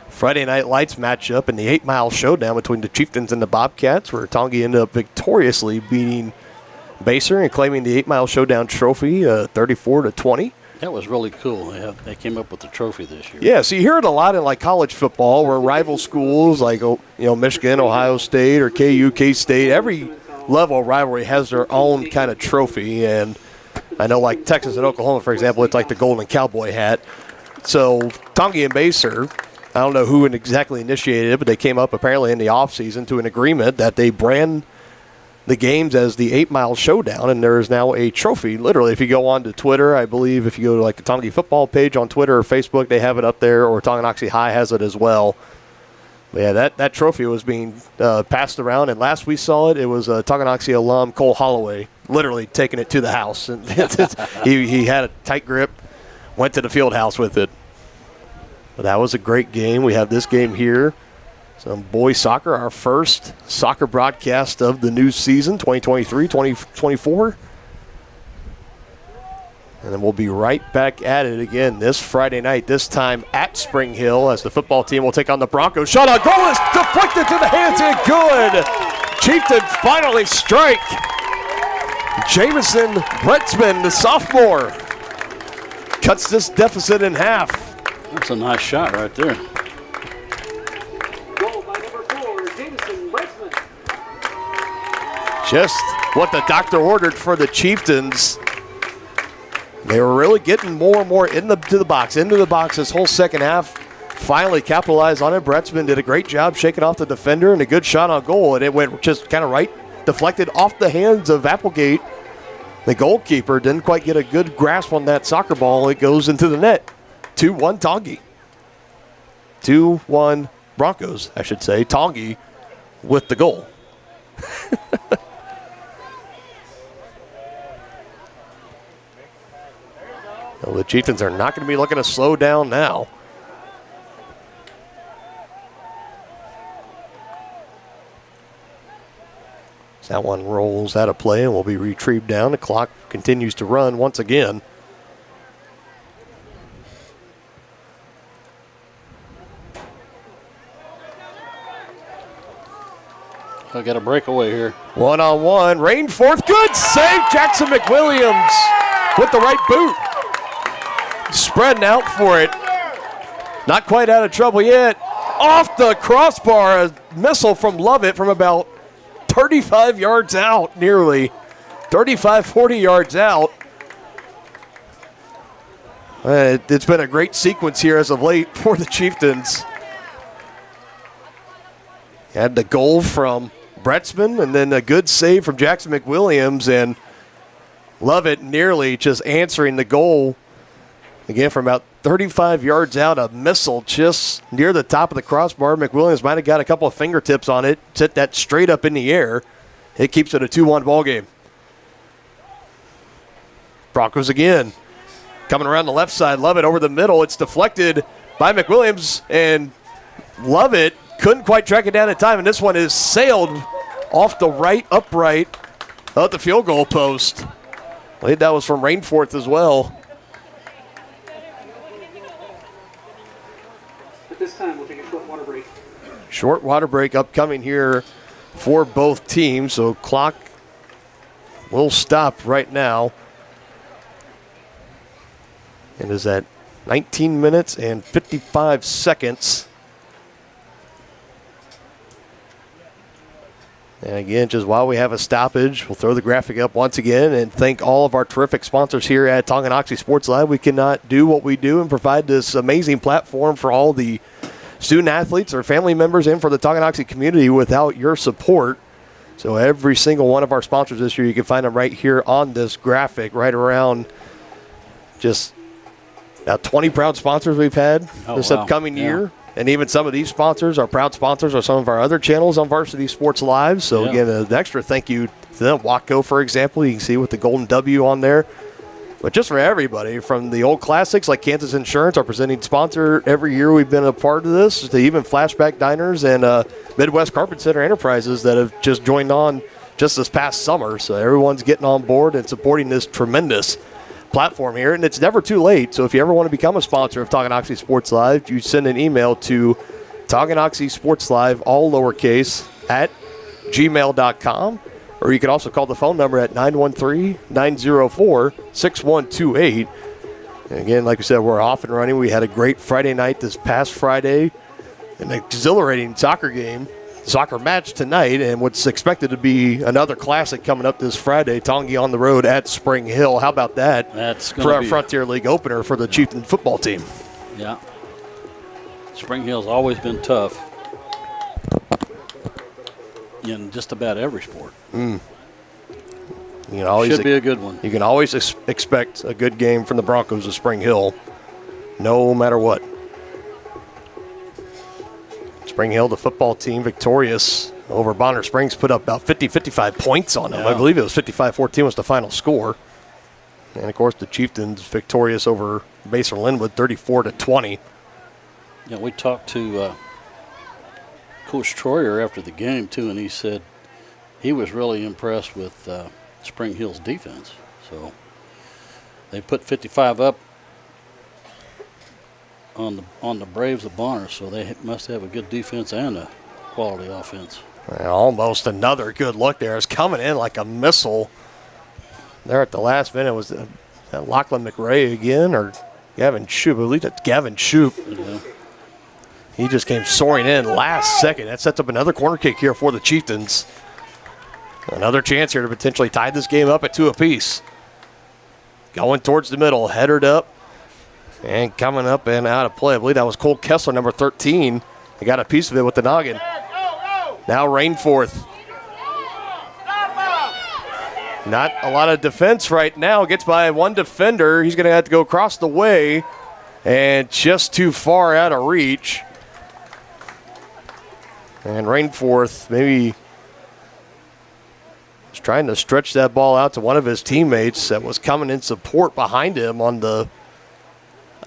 Friday Night Lights matchup in the 8-mile showdown between the Chieftains and the Bobcats, where Tongi ended up victoriously beating Baser and claiming the 8-mile showdown trophy 34-20. That was really cool. They came up with the trophy this year. Yeah, so you hear it a lot in like college football where rival schools like Michigan, Ohio State, or KU, K-State, every level of rivalry has their own kind of trophy, and I know like Texas and Oklahoma, for example, it's like the golden cowboy hat. So Tongi and Baser, I don't know who exactly initiated it, but they came up apparently in the offseason to an agreement that they brand the games as the 8 Mile Showdown, and there is now a trophy. Literally, if you go on to Twitter, I believe if you go to like the Tongi football page on Twitter or Facebook, they have it up there, or Tonganoxie High has it as well. But yeah, that trophy was being passed around, and last we saw it, it was a Tonganoxie alum, Cole Holloway, literally taking it to the house. And he had a tight grip, went to the field house with it. But that was a great game. We have this game here. Some boys soccer, our first soccer broadcast of the new season, 2023-2024. And then we'll be right back at it again this Friday night, this time at Spring Hill, as the football team will take on the Broncos. Shot on goal is deflected to the hands and good. Chieftains finally strike. Jamison Bretsman, the sophomore, cuts this deficit in half. That's a nice shot right there. Just what the doctor ordered for the Chieftains. They were really getting more and more into the box this whole second half. Finally capitalized on it. Bretsman did a great job shaking off the defender and a good shot on goal. And it went just kind of right, deflected off the hands of Applegate. The goalkeeper didn't quite get a good grasp on that soccer ball. It goes into the net. 2-1 Tongi. 2-1 Broncos, I should say. Tongi with the goal. Well, the Chieftains are not going to be looking to slow down now. So that one rolls out of play and will be retrieved down. The clock continues to run once again. I got a breakaway here. One-on-one. Rainforth. Good save. Jackson McWilliams with the right boot. Spreading out for it. Not quite out of trouble yet. Off the crossbar. A missile from Lovett from about 35 yards out, nearly. 35, 40 yards out. It's been a great sequence here as of late for the Chieftains. Had the goal from Bretsman and then a good save from Jackson McWilliams, and Lovett nearly just answering the goal. Again, from about 35 yards out, a missile just near the top of the crossbar. McWilliams might have got a couple of fingertips on it, set that straight up in the air. It keeps it a 2-1 ball game. Broncos again. Coming around the left side, Lovett over the middle. It's deflected by McWilliams, and Lovett couldn't quite track it down in time, and this one is sailed off the right upright of the field goal post. I believe that was from Rainforth as well. At this time, we'll take a short water break. Short water break upcoming here for both teams, so clock will stop right now. It is at 19 minutes and 55 seconds. And again, just while we have a stoppage, we'll throw the graphic up once again and thank all of our terrific sponsors here at Tonganoxie Sports Live. We cannot do what we do and provide this amazing platform for all the student athletes or family members and for the Tonganoxie community without your support. So every single one of our sponsors this year, you can find them right here on this graphic, right around just about 20 proud sponsors we've had this upcoming year. And even some of these sponsors are proud sponsors of some of our other channels on Varsity Sports Live. So, again, an extra thank you to them. Watco, for example, you can see with the golden W on there. But just for everybody, from the old classics like Kansas Insurance, our presenting sponsor every year we've been a part of this, to even Flashback Diners and Midwest Carpet Center Enterprises that have just joined on just this past summer. So everyone's getting on board and supporting this tremendous platform here, and it's never too late. So if you ever want to become a sponsor of Tonganoxie Sports Live, you send an email to Tonganoxie Sports Live, all lowercase, at gmail.com, or you can also call the phone number at 913-904-6128. And again, like we said, we're off and running. We had a great Friday night this past Friday, an exhilarating soccer game. soccer match tonight, and what's expected to be another classic coming up this Friday, Tongi on the road at Spring Hill. How about that? That's for a Frontier League opener for the Chieftain football team. Yeah. Spring Hill's always been tough in just about every sport. You can always Should be a good one. You can always expect a good game from the Broncos of Spring Hill, no matter what. Spring Hill, the football team, victorious over Bonner Springs, put up about 55 points on them. Yeah. I believe it was 55-14 was the final score. And, of course, the Chieftains victorious over Baser Linwood, 34-20. Yeah, we talked to Coach Troyer after the game, too, and he said he was really impressed with Spring Hill's defense. So they put 55 up on the Braves of Bonner, so they must have a good defense and a quality offense. And almost another good look there. It's coming in like a missile. There at the last minute was that Lachlan McRae again, or Gavin Shoup. I believe that's Gavin Shoup. Yeah. He just came soaring in last second. That sets up another corner kick here for the Chieftains. Another chance here to potentially tie this game up at 2 apiece. Going towards the middle, headed up. And coming up and out of play. I believe that was Cole Kessler, number 13. He got a piece of it with the noggin. Now Rainforth. Not a lot of defense right now. Gets by one defender. He's going to have to go across the way. And just too far out of reach. And Rainforth maybe was trying to stretch that ball out to one of his teammates that was coming in support behind him on the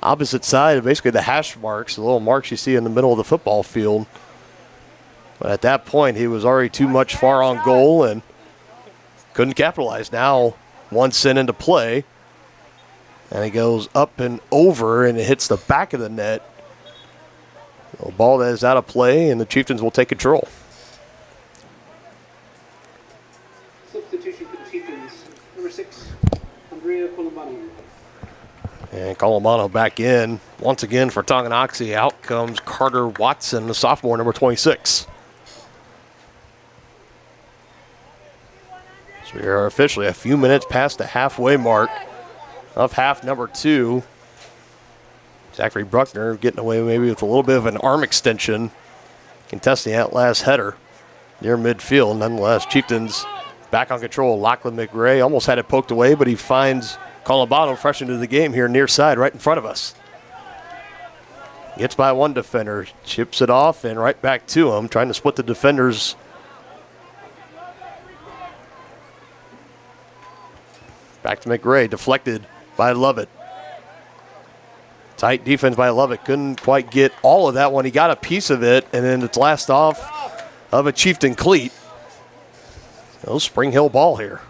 opposite side of basically the hash marks, the little marks you see in the middle of the football field. But at that point, he was already too much far on goal and couldn't capitalize. Now, one sent into play, and he goes up and over, and it hits the back of the net. A ball that is out of play, and the Chieftains will take control. Substitution for the Chieftains, number 6, Andrea Colombano. And Colomano back in. Once again for Tonganoxie. Out comes Carter Watson, the sophomore, number 26. So we are officially a few minutes past the halfway mark of half number 2. Zachary Bruckner getting away maybe with a little bit of an arm extension, contesting that last header near midfield. Nonetheless, Chieftains back on control. Lachlan McRae almost had it poked away, but he finds Colombano fresh into the game here near side right in front of us. Gets by one defender, chips it off, and right back to him, trying to split the defenders. Back to McRae, deflected by Lovett. Tight defense by Lovett, couldn't quite get all of that one. He got a piece of it, and then it's last off of a Chieftain cleat. No Spring Hill ball here.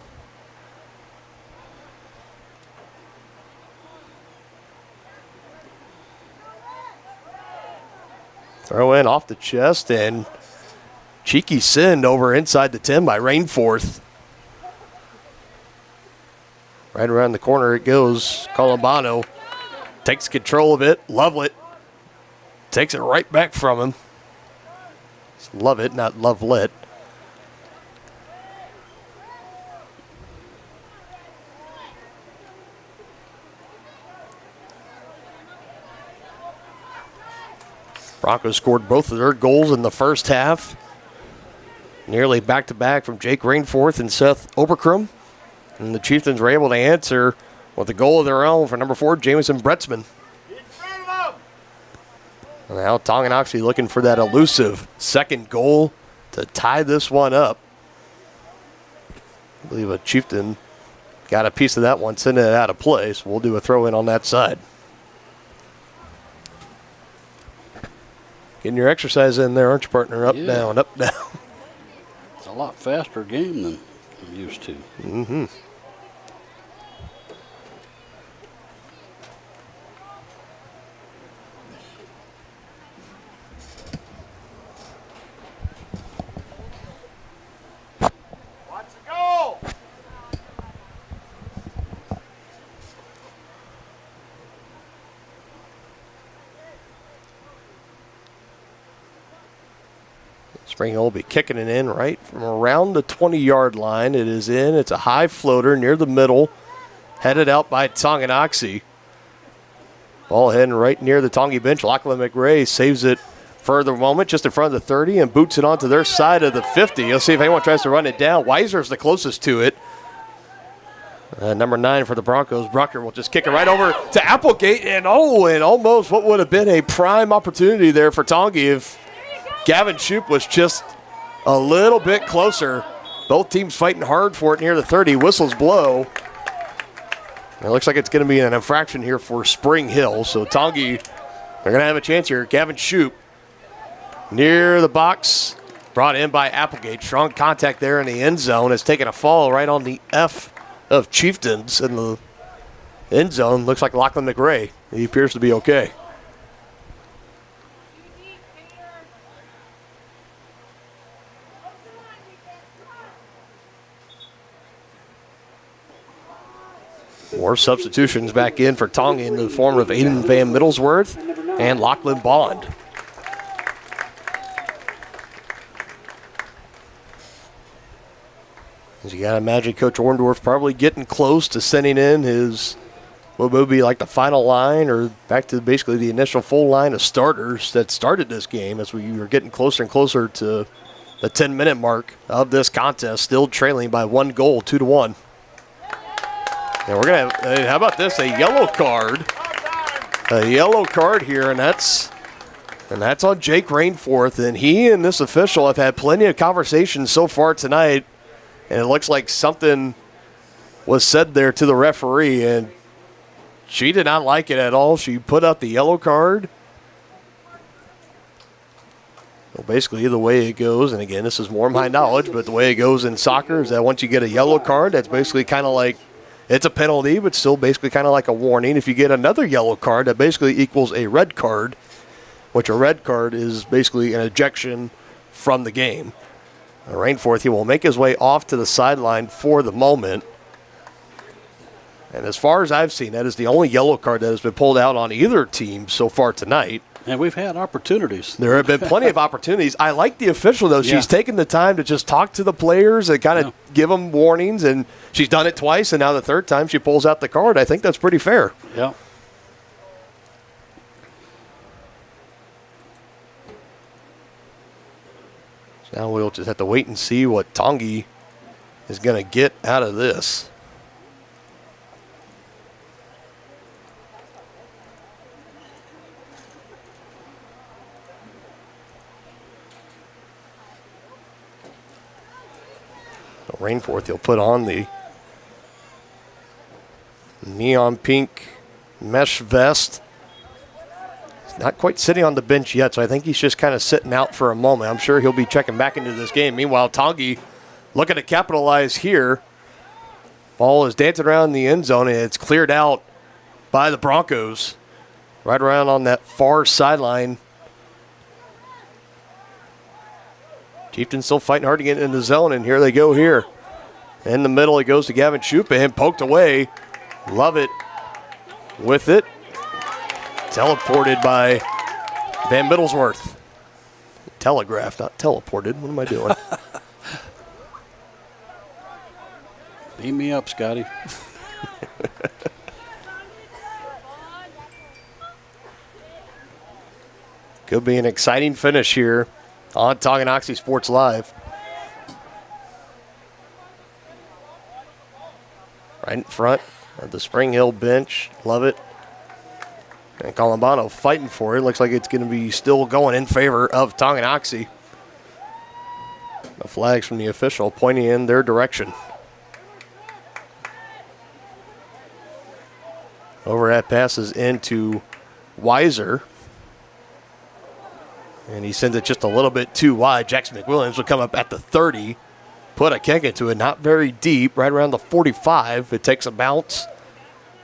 Throw in off the chest, and cheeky send over inside the 10 by Rainforth. Right around the corner it goes. Colombano takes control of it. Lovelet takes it right back from him. It's Lovett, not Lovelet. Broncos scored both of their goals in the first half. Nearly back-to-back from Jake Rainforth and Seth Oberkrum. And the Chieftains were able to answer with a goal of their own for number 4, Jamison Bretzman. And now Tonganoxie looking for that elusive second goal to tie this one up. I believe a Chieftain got a piece of that one, sending it out of play, so we'll do a throw-in on that side. Getting your exercise in there, aren't you, partner? Up, down, up, down. It's a lot faster game than I'm used to. Mm-hmm. Spring Hill will be kicking it in right from around the 20-yard line. It is in. It's a high floater near the middle, headed out by Tonganoxie. Ball heading right near the Tongi bench. Lachlan McRae saves it for the moment just in front of the 30 and boots it onto their side of the 50. You'll see if anyone tries to run it down. Weiser's the closest to it. Number 9 for the Broncos. Brucker will just kick it right over to Applegate. And almost what would have been a prime opportunity there for Tongi if Gavin Shoup was just a little bit closer. Both teams fighting hard for it near the 30. Whistles blow. It looks like it's going to be an infraction here for Spring Hill. So Tongi, they're going to have a chance here. Gavin Shoup near the box. Brought in by Applegate. Strong contact there in the end zone. Has taken a fall right on the F of Chieftains in the end zone. Looks like Lachlan McRae. He appears to be okay. More substitutions back in for Tongi in the form of Aiden Van Middlesworth and Lachlan Bond. As you gotta imagine Coach Orndorff probably getting close to sending in his, what would be like the final line or back to basically the initial full line of starters that started this game as we were getting closer and closer to the 10-minute mark of this contest, still trailing by 1 goal, 2-1. And we're going to have, how about this, a yellow card. A yellow card here, and that's on Jake Rainforth. And he and this official have had plenty of conversations so far tonight. And it looks like something was said there to the referee, and she did not like it at all. She put out the yellow card. Well, basically, the way it goes, and again, this is more my knowledge, but the way it goes in soccer is that once you get a yellow card, that's basically kind of like, it's a penalty, but still basically kind of like a warning. If you get another yellow card, that basically equals a red card, which a red card is basically an ejection from the game. Rainforth, he will make his way off to the sideline for the moment. And as far as I've seen, that is the only yellow card that has been pulled out on either team so far tonight. And we've had opportunities. There have been plenty of opportunities. I like the official, though. She's taken the time to just talk to the players and kind of give them warnings. And she's done it twice, and now the third time she pulls out the card. I think that's pretty fair. Yeah. So now we'll just have to wait and see what Tongi is going to get out of this. Rainforth, he'll put on the neon pink mesh vest. He's not quite sitting on the bench yet, so I think he's just kind of sitting out for a moment. I'm sure he'll be checking back into this game. Meanwhile, Tongi looking to capitalize here. Ball is dancing around the end zone, and it's cleared out by the Broncos. Right around on that far sideline. Chieftains still fighting hard to get in the zone, and here they go here. In the middle, it goes to Gavin Shoup, and poked away. Love it with it. Teleported by Van Middlesworth. Telegraphed, not teleported. What am I doing? Beam me up, Scotty. Could be an exciting finish here on Tonganoxie Sports Live. Right in front of the Spring Hill bench. Love it. And Columbano fighting for it. Looks like it's going to be still going in favor of Tonganoxie. The flags from the official pointing in their direction. Overhead passes into Weiser. And he sends it just a little bit too wide. Jackson McWilliams will come up at the 30. Put a kick into it, not very deep, right around the 45. It takes a bounce.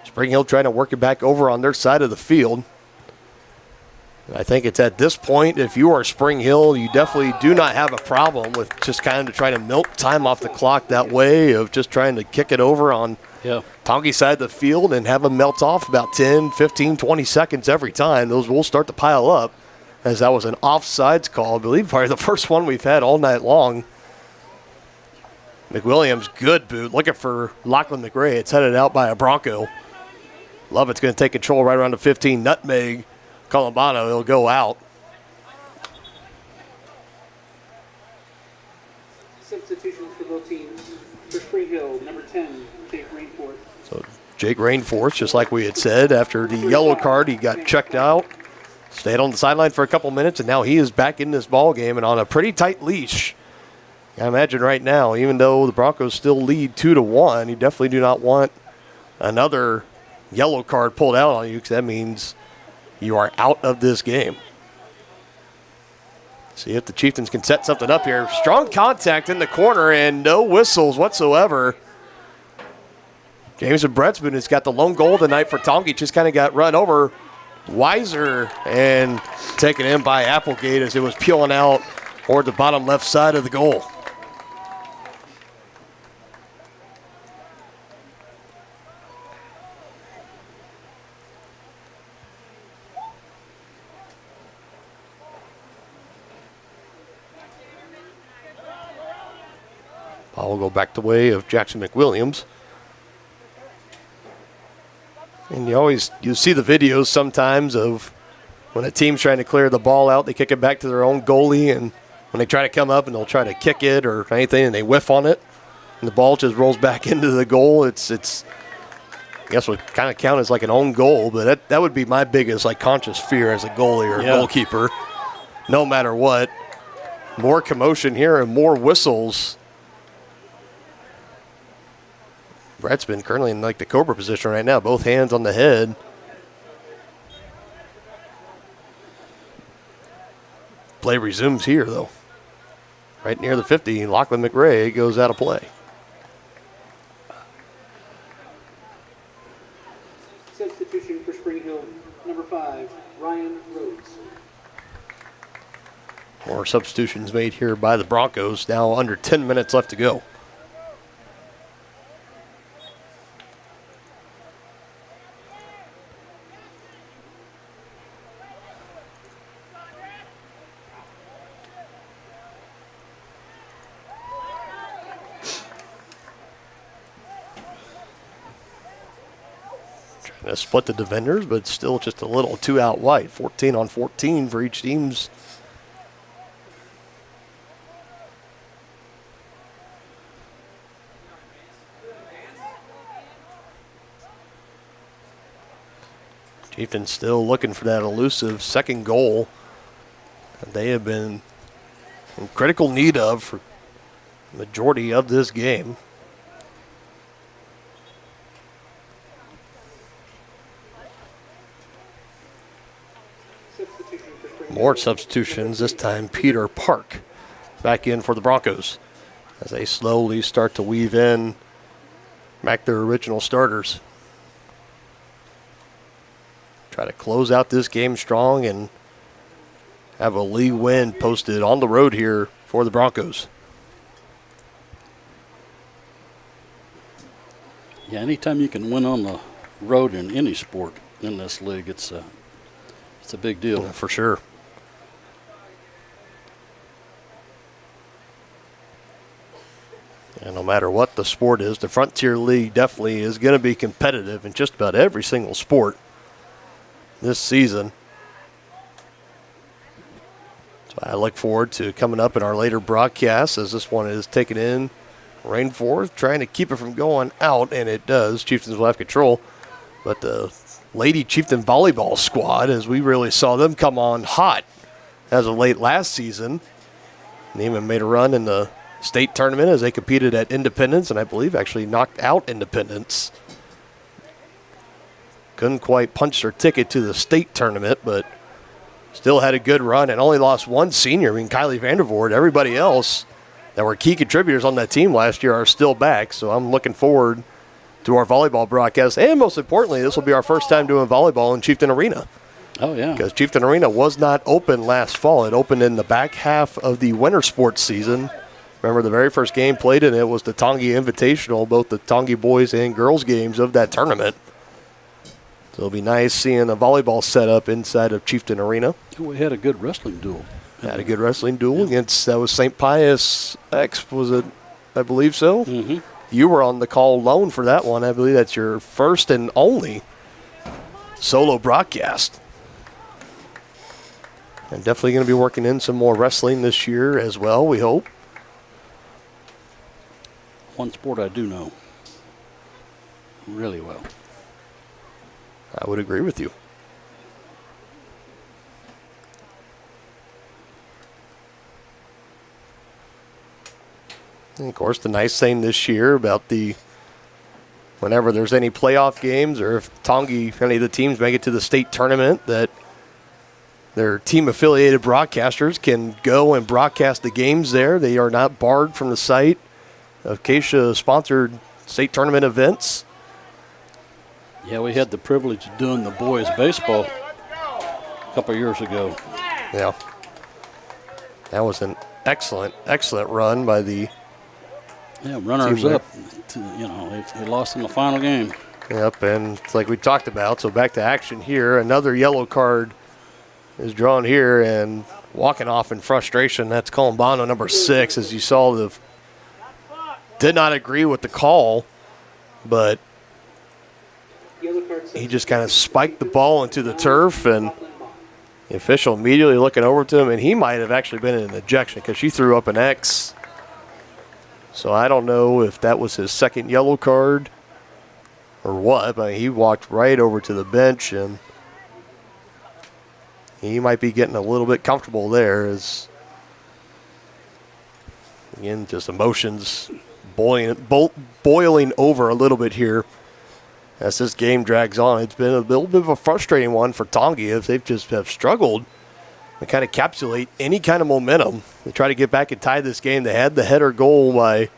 Spring Hill trying to work it back over on their side of the field. I think it's at this point, if you are Spring Hill, you definitely do not have a problem with just kind of trying to milk time off the clock that way of just trying to kick it over on Tongi's side of the field and have them melt off about 10, 15, 20 seconds every time. Those will start to pile up. as that was an offsides call. I believe probably the first one we've had all night long. McWilliams, good boot, looking for Lachlan McRae. It's headed out by a Bronco. Lovett's going to take control right around the 15. Nutmeg, Columbano, he'll go out. Substitutions for both teams. For Spring Hill, number 10, Jake Rainforth. So Jake Rainforth, just like we had said, after the yellow card, he got checked out. Stayed on the sideline for a couple minutes, and now he is back in this ball game and on a pretty tight leash. I imagine right now, even though the Broncos still lead 2-1, you definitely do not want another yellow card pulled out on you, because that means you are out of this game. See if the Chieftains can set something up here. Strong contact in the corner and no whistles whatsoever. Jameson Bretsman has got the lone goal tonight for Tongi. Just kind of got run over. Weiser and taken in by Applegate as it was peeling out toward the bottom left side of the goal. Ball will go back the way of Jackson McWilliams. And you see the videos sometimes of when a team's trying to clear the ball out, they kick it back to their own goalie, and when they try to come up and they'll try to kick it or anything and they whiff on it, and the ball just rolls back into the goal. It's I guess would kind of count as like an own goal, but that would be my biggest like conscious fear as a goalie or a goalkeeper, no matter what. More commotion here and more whistles. Brett's been currently in like the Cobra position right now, both hands on the head. Play resumes here, though. Right near the 50, Lachlan McRae goes out of play. Substitution for Spring Hill, number 5, Ryan Rhodes. More substitutions made here by the Broncos. Now under 10 minutes left to go. Split the defenders, but still just a little two out wide. 14 on 14 for each team's. Chieftains still looking for that elusive second goal that they have been in critical need of for the majority of this game. More substitutions, this time Peter Park back in for the Broncos as they slowly start to weave in back their original starters. Try to close out this game strong and have a league win posted on the road here for the Broncos. Yeah, anytime you can win on the road in any sport in this league, it's a big deal. Yeah, for sure. And no matter what the sport is, the Frontier League definitely is going to be competitive in just about every single sport this season. So I look forward to coming up in our later broadcasts as this one is taken in. Rainforth trying to keep it from going out, and it does. Chieftains will have control. But the Lady Chieftain volleyball squad, as we really saw them come on hot as of late last season, and even made a run in the state tournament as they competed at Independence, and I believe actually knocked out Independence. Couldn't quite punch their ticket to the state tournament, but still had a good run and only lost one senior. I mean, Kylie Vandervoort. Everybody else that were key contributors on that team last year are still back, so I'm looking forward to our volleyball broadcast. And most importantly, this will be our first time doing volleyball in Chieftain Arena. Oh, yeah. Because Chieftain Arena was not open last fall. It opened in the back half of the winter sports season. Remember, the very first game played in it was the Tongi Invitational, both the Tongi boys and girls games of that tournament. So it'll be nice seeing a volleyball setup inside of Chieftain Arena. We had a good wrestling duel. Had a good wrestling duel against, that was St. Pius X, was it? I believe so. Mm-hmm. You were on the call alone for that one. I believe that's your first and only solo broadcast. And definitely going to be working in some more wrestling this year as well, we hope. One sport I do know really well. I would agree with you. And of course, the nice thing this year about whenever there's any playoff games or if any of the teams make it to the state tournament, that their team-affiliated broadcasters can go and broadcast the games there. They are not barred from the site of Acacia-sponsored state tournament events. Yeah, we had the privilege of doing the boys' baseball a couple of years ago. Yeah. That was an excellent, excellent run by the runners up. They lost in the final game. Yep, and it's like we talked about, so back to action here. Another yellow card is drawn here, and walking off in frustration. That's Columbano, number 6, as you saw. Did not agree with the call, but he just kind of spiked the ball into the turf, and the official immediately looking over to him, and he might have actually been in an ejection because she threw up an X. So I don't know if that was his second yellow card or what, but he walked right over to the bench, and he might be getting a little bit comfortable there as, again, just emotions boiling over a little bit here as this game drags on. It's been a little bit of a frustrating one for Tongi as they've just have struggled to kind of encapsulate any kind of momentum. They try to get back and tie this game. They had the header goal by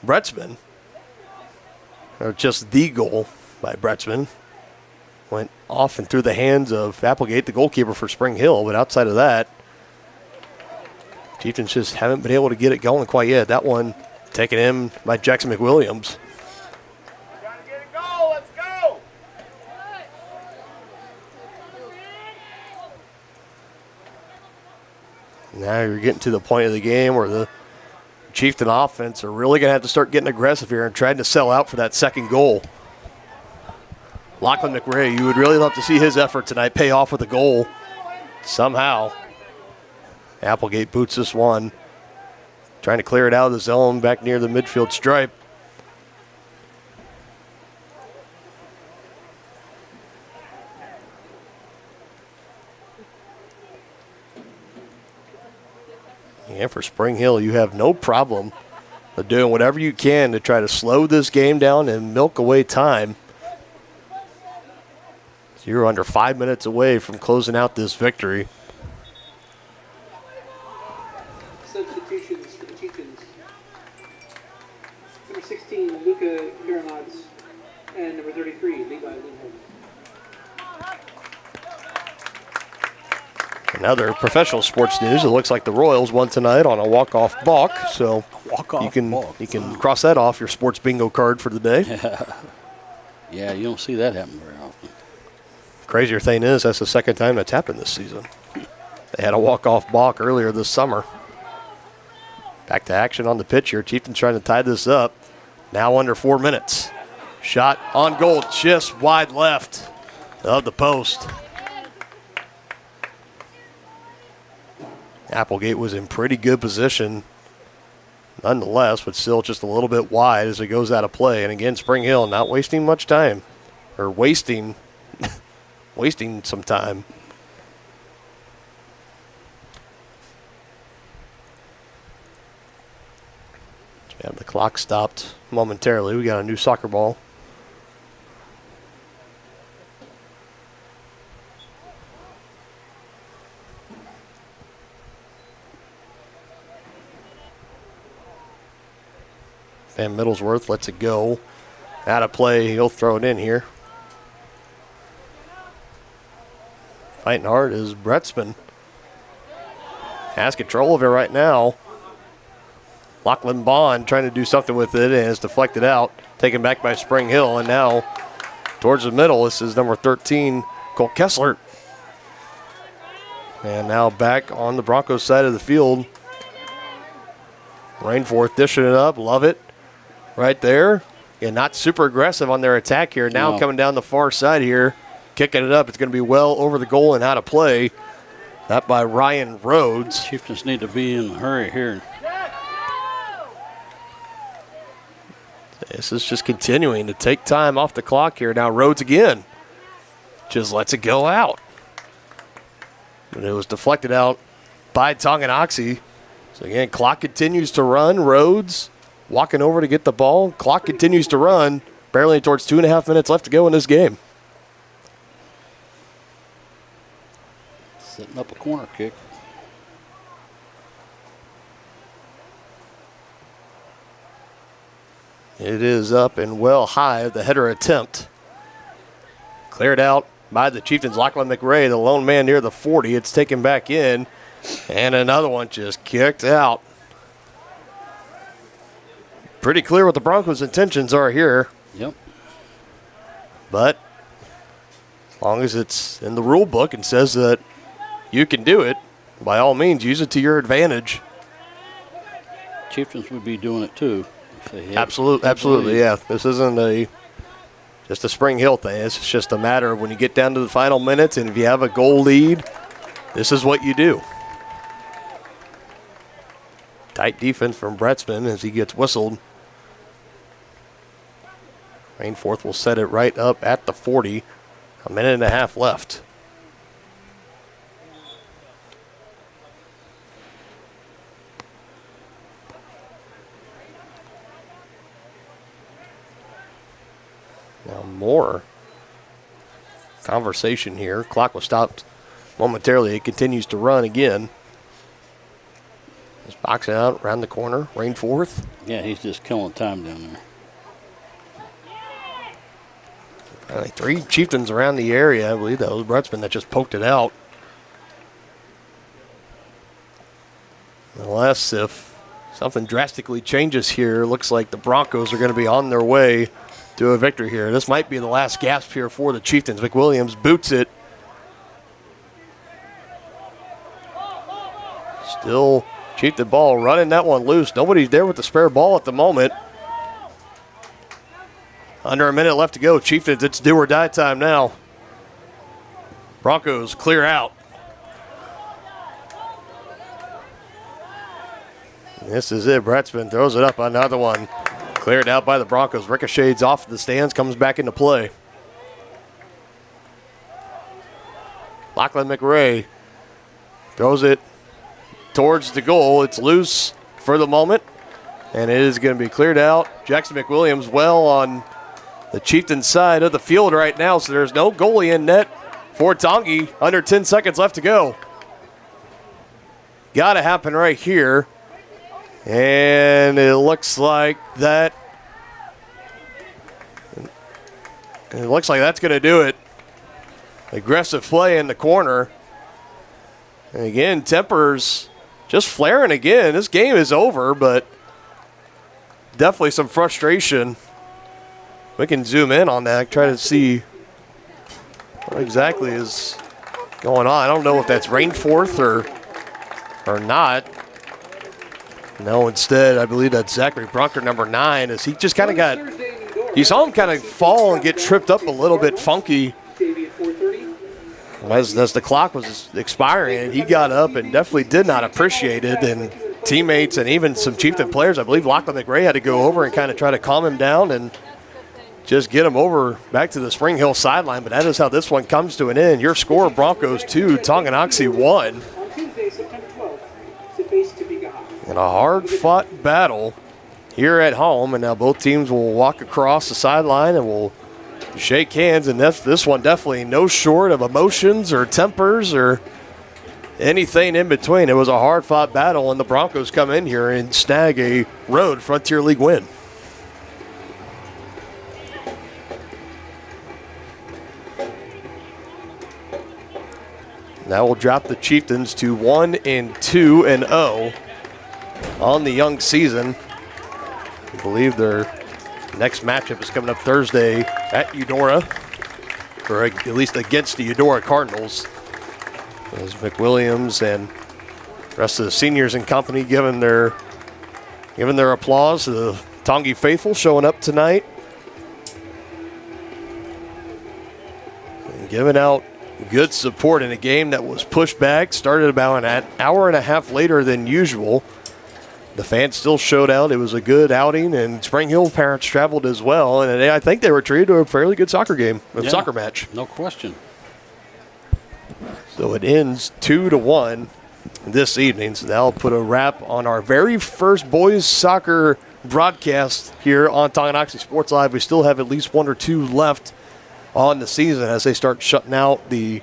Bretzman, or just the goal by Bretzman. Went off and through the hands of Applegate, the goalkeeper for Spring Hill, but outside of that, Chieftains just haven't been able to get it going quite yet. That one taken in by Jackson McWilliams. Now you're getting to the point of the game where the Chieftain offense are really going to have to start getting aggressive here and trying to sell out for that second goal. Lachlan McRae, you would really love to see his effort tonight pay off with a goal somehow. Applegate boots this one, trying to clear it out of the zone back near the midfield stripe. And for Spring Hill, you have no problem of doing whatever you can to try to slow this game down and milk away time. So you're under 5 minutes away from closing out this victory. Substitutions for the Chieftains. Number 16, Luca Caranots, and number 33, Levi Lindholm. Another professional sports news. It looks like the Royals won tonight on a walk-off balk, so you can cross that off your sports bingo card for the day. Yeah, you don't see that happen very often. Crazier thing is, that's the second time that's happened this season. They had a walk-off balk earlier this summer. Back to action on the pitch here. Chieftains trying to tie this up. Now under 4 minutes. Shot on goal, just wide left of the post. Applegate was in pretty good position nonetheless, but still just a little bit wide as it goes out of play. And again, Spring Hill not wasting much time, or wasting some time. So we have the clock stopped momentarily. We got a new soccer ball. Van Middlesworth lets it go. Out of play, he'll throw it in here. Fighting hard is Bretzman. Has control of it right now. Lachlan Bond trying to do something with it and it's deflected out. Taken back by Spring Hill, and now towards the middle. This is number 13, Cole Kessler. And now back on the Broncos side of the field. Rainforth dishing it up. Love it. Right there. Yeah, not super aggressive on their attack here. Now coming down the far side here. Kicking it up. It's going to be well over the goal and out of play. That by Ryan Rhodes. Chieftains need to be in a hurry here. This is just continuing to take time off the clock here. Now Rhodes again. Just lets it go out. And it was deflected out by Tonganoxie. So again, clock continues to run. Rhodes walking over to get the ball. Clock continues to run. Barely towards 2.5 minutes left to go in this game. Setting up a corner kick. It is up and well high. The header attempt. Cleared out by the Chieftains. Lachlan McRae, the lone man near the 40. It's taken back in. And another one just kicked out. Pretty clear what the Broncos' intentions are here. Yep. But as long as it's in the rule book and says that you can do it, by all means, use it to your advantage. Chieftains would be doing it too. Absolutely, yeah. This isn't just a Spring Hill thing. It's just a matter of when you get down to the final minutes and if you have a goal lead, this is what you do. Tight defense from Bretzman as he gets whistled. Rainforth will set it right up at the 40. 1.5 minutes left. Now more conversation here. Clock was stopped momentarily. It continues to run again. Just boxing out around the corner. Rainforth. Yeah, he's just killing time down there. Finally, 3 Chieftains around the area. I believe that was Bretzman that just poked it out. Unless if something drastically changes here, looks like the Broncos are going to be on their way to a victory here. This might be the last gasp here for the Chieftains. McWilliams boots it. Still Chieftain ball running that one loose. Nobody's there with the spare ball at the moment. Under a minute left to go. Chieftains, it's do or die time now. Broncos clear out. This is it. Bretzman throws it up. Another one. Cleared out by the Broncos. Ricochets off the stands. Comes back into play. Lachlan McRae throws it towards the goal. It's loose for the moment. And it is going to be cleared out. Jackson McWilliams well on the Chieftains side of the field right now. So there's no goalie in net for Tongi. Under 10 seconds left to go. Got to happen right here. And it looks like that. It looks like that's going to do it. Aggressive play in the corner. And again, tempers just flaring again. This game is over, but definitely some frustration. We can zoom in on that, try to see what exactly is going on. I don't know if that's Rainforth or not. No, instead, I believe that's Zachary Brunker, number 9, as he just kind of got, you saw him kind of fall and get tripped up a little bit funky as the clock was expiring, and he got up and definitely did not appreciate it. And teammates and even some Chieftain players, I believe Lachlan McRae had to go over and kind of try to calm him down and just get him over back to the Spring Hill sideline. But that is how this one comes to an end. Your score, Broncos 2, Tonganoxie 1. In a hard-fought battle here at home, and now both teams will walk across the sideline and will shake hands, and this one definitely no short of emotions or tempers or anything in between. It was a hard-fought battle, and the Broncos come in here and snag a road Frontier League win. That will drop the Chieftains to 1-2-0 on the young season. I believe their next matchup is coming up Thursday at Eudora. or at least against the Eudora Cardinals. As McWilliams and the rest of the seniors and company giving their applause to the Tongi faithful showing up tonight. And giving out good support in a game that was pushed back, started about an hour and a half later than usual. The fans still showed out. It was a good outing, and Spring Hill parents traveled as well. And I think they were treated to a fairly good soccer match. No question. So it ends 2-1 this evening. So that'll put a wrap on our very first boys soccer broadcast here on Tonganoxie Sports Live. We still have at least one or two left on the season as they start shutting out the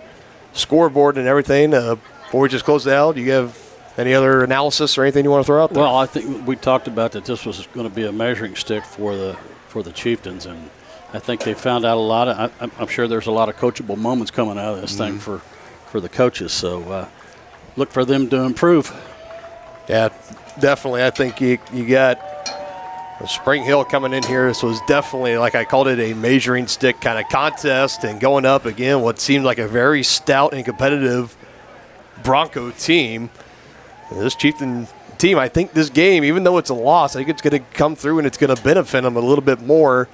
scoreboard and everything. Before we just close it out, do you have any other analysis or anything you want to throw out there? Well, I think we talked about that this was going to be a measuring stick for the Chieftains, and I think they found out a lot of. I'm sure there's a lot of coachable moments coming out of this thing for the coaches. So look for them to improve. Yeah, definitely. I think you got Spring Hill coming in here. This was definitely, like I called it, a measuring stick kind of contest, and going up again what seemed like a very stout and competitive Bronco team. This Chieftain team, I think this game, even though it's a loss, I think it's going to come through and it's going to benefit them a little bit more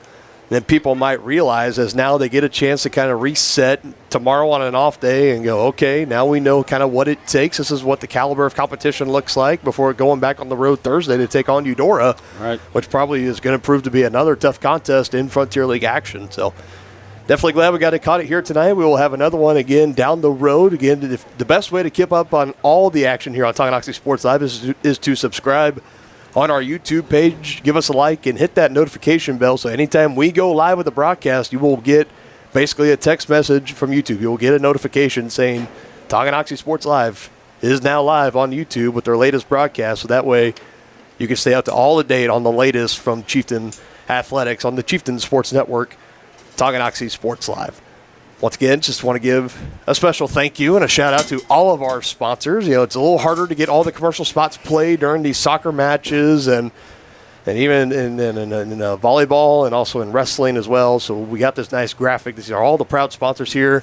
than people might realize, as now they get a chance to kind of reset tomorrow on an off day and go, okay, now we know kind of what it takes. This is what the caliber of competition looks like before going back on the road Thursday to take on Eudora, right, which probably is going to prove to be another tough contest in Frontier League action. So definitely glad we got it caught it here tonight. We will have another one again down the road. Again, the best way to keep up on all the action here on Tonganoxie Sports Live is to subscribe on our YouTube page. Give us a like and hit that notification bell so anytime we go live with the broadcast, you will get basically a text message from YouTube. You will get a notification saying Tonganoxie Sports Live is now live on YouTube with their latest broadcast, so that way you can stay up to all the date on the latest from Chieftain Athletics on the Chieftain Sports Network, Tonganoxie Sports Live. Once again, just want to give a special thank you and a shout out to all of our sponsors. You know, it's a little harder to get all the commercial spots played during these soccer matches and even in volleyball and also in wrestling as well. So we got this nice graphic. These are all the proud sponsors here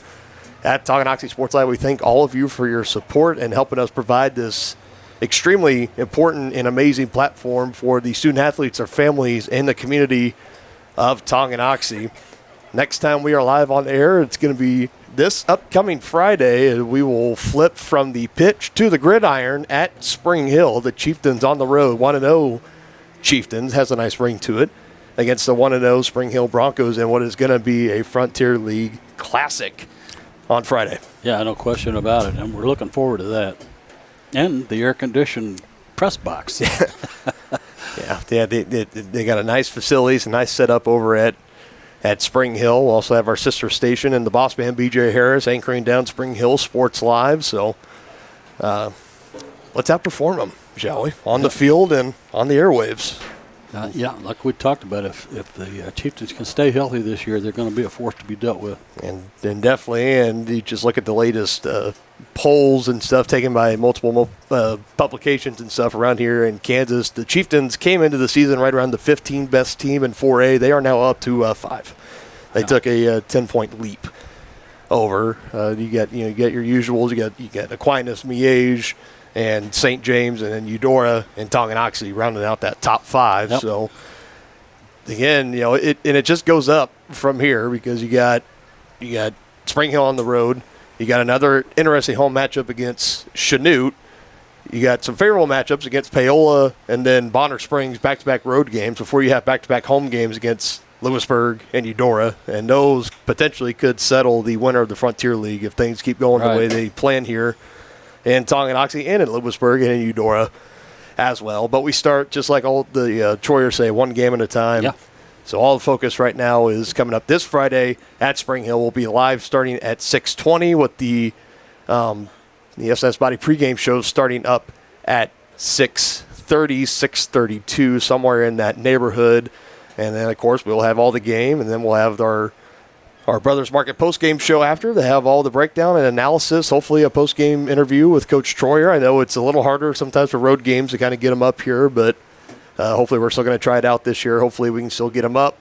at Tonganoxie Sports Live. We thank all of you for your support and helping us provide this extremely important and amazing platform for the student athletes, their families, and the community of Tonganoxie. Next time we are live on air, it's going to be this upcoming Friday, and we will flip from the pitch to the gridiron at Spring Hill. The Chieftains on the road, 1-0 Chieftains, has a nice ring to it, against the 1-0 Spring Hill Broncos in what is going to be a Frontier League classic on Friday. Yeah, no question about it, and we're looking forward to that. And the air-conditioned press box. Yeah, they got a nice facilities, a nice setup over at Spring Hill. We'll also have our sister station and the boss man, BJ Harris, anchoring down Spring Hill Sports Live. So let's outperform them, shall we? On the field and on the airwaves. Yeah, like we talked about, if the Chieftains can stay healthy this year, they're going to be a force to be dealt with. And definitely, and you just look at the latest polls and stuff taken by multiple publications and stuff around here in Kansas. The Chieftains came into the season right around the 15th best team in 4A. They are now up to 5. They took a 10-point leap over. You get your usuals. You got Aquinas, Miege, and St. James, and then Eudora and Tonganoxie rounding out that top 5. Yep. So again, it just goes up from here because you got Spring Hill on the road. You got another interesting home matchup against Chanute. You got some favorable matchups against Paola and then Bonner Springs, back-to-back road games before you have back-to-back home games against Lewisburg and Eudora. And those potentially could settle the winner of the Frontier League if things keep going the way they plan here in Tonganoxie and in Lewisburg and in Eudora as well. But we start, just like all the Troyers say, one game at a time. Yeah. So all the focus right now is coming up this Friday at Spring Hill. We'll be live starting at 6:20 with the SNS Body pregame show starting up at 6:30, 6:32, somewhere in that neighborhood. And then, of course, we'll have all the game, and then we'll have our Brothers Market postgame show after. They have all the breakdown and analysis, hopefully a postgame interview with Coach Troyer. I know it's a little harder sometimes for road games to kind of get them up here, but hopefully we're still going to try it out this year. Hopefully we can still get them up.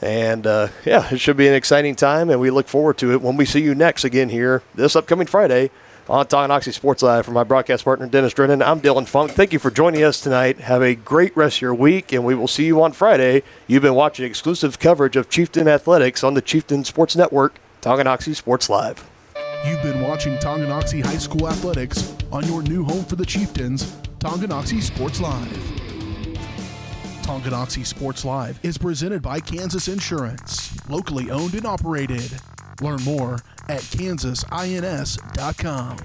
And, it should be an exciting time, and we look forward to it when we see you next again here this upcoming Friday on Tonganoxie Sports Live. For my broadcast partner, Dennis Drennan, I'm Dylan Funk. Thank you for joining us tonight. Have a great rest of your week, and we will see you on Friday. You've been watching exclusive coverage of Chieftain Athletics on the Chieftain Sports Network, Tonganoxie Sports Live. You've been watching Tonganoxie High School Athletics on your new home for the Chieftains, Tonganoxie Sports Live. Tonganoxie Sports Live is presented by Kansas Insurance, locally owned and operated. Learn more at kansasins.com.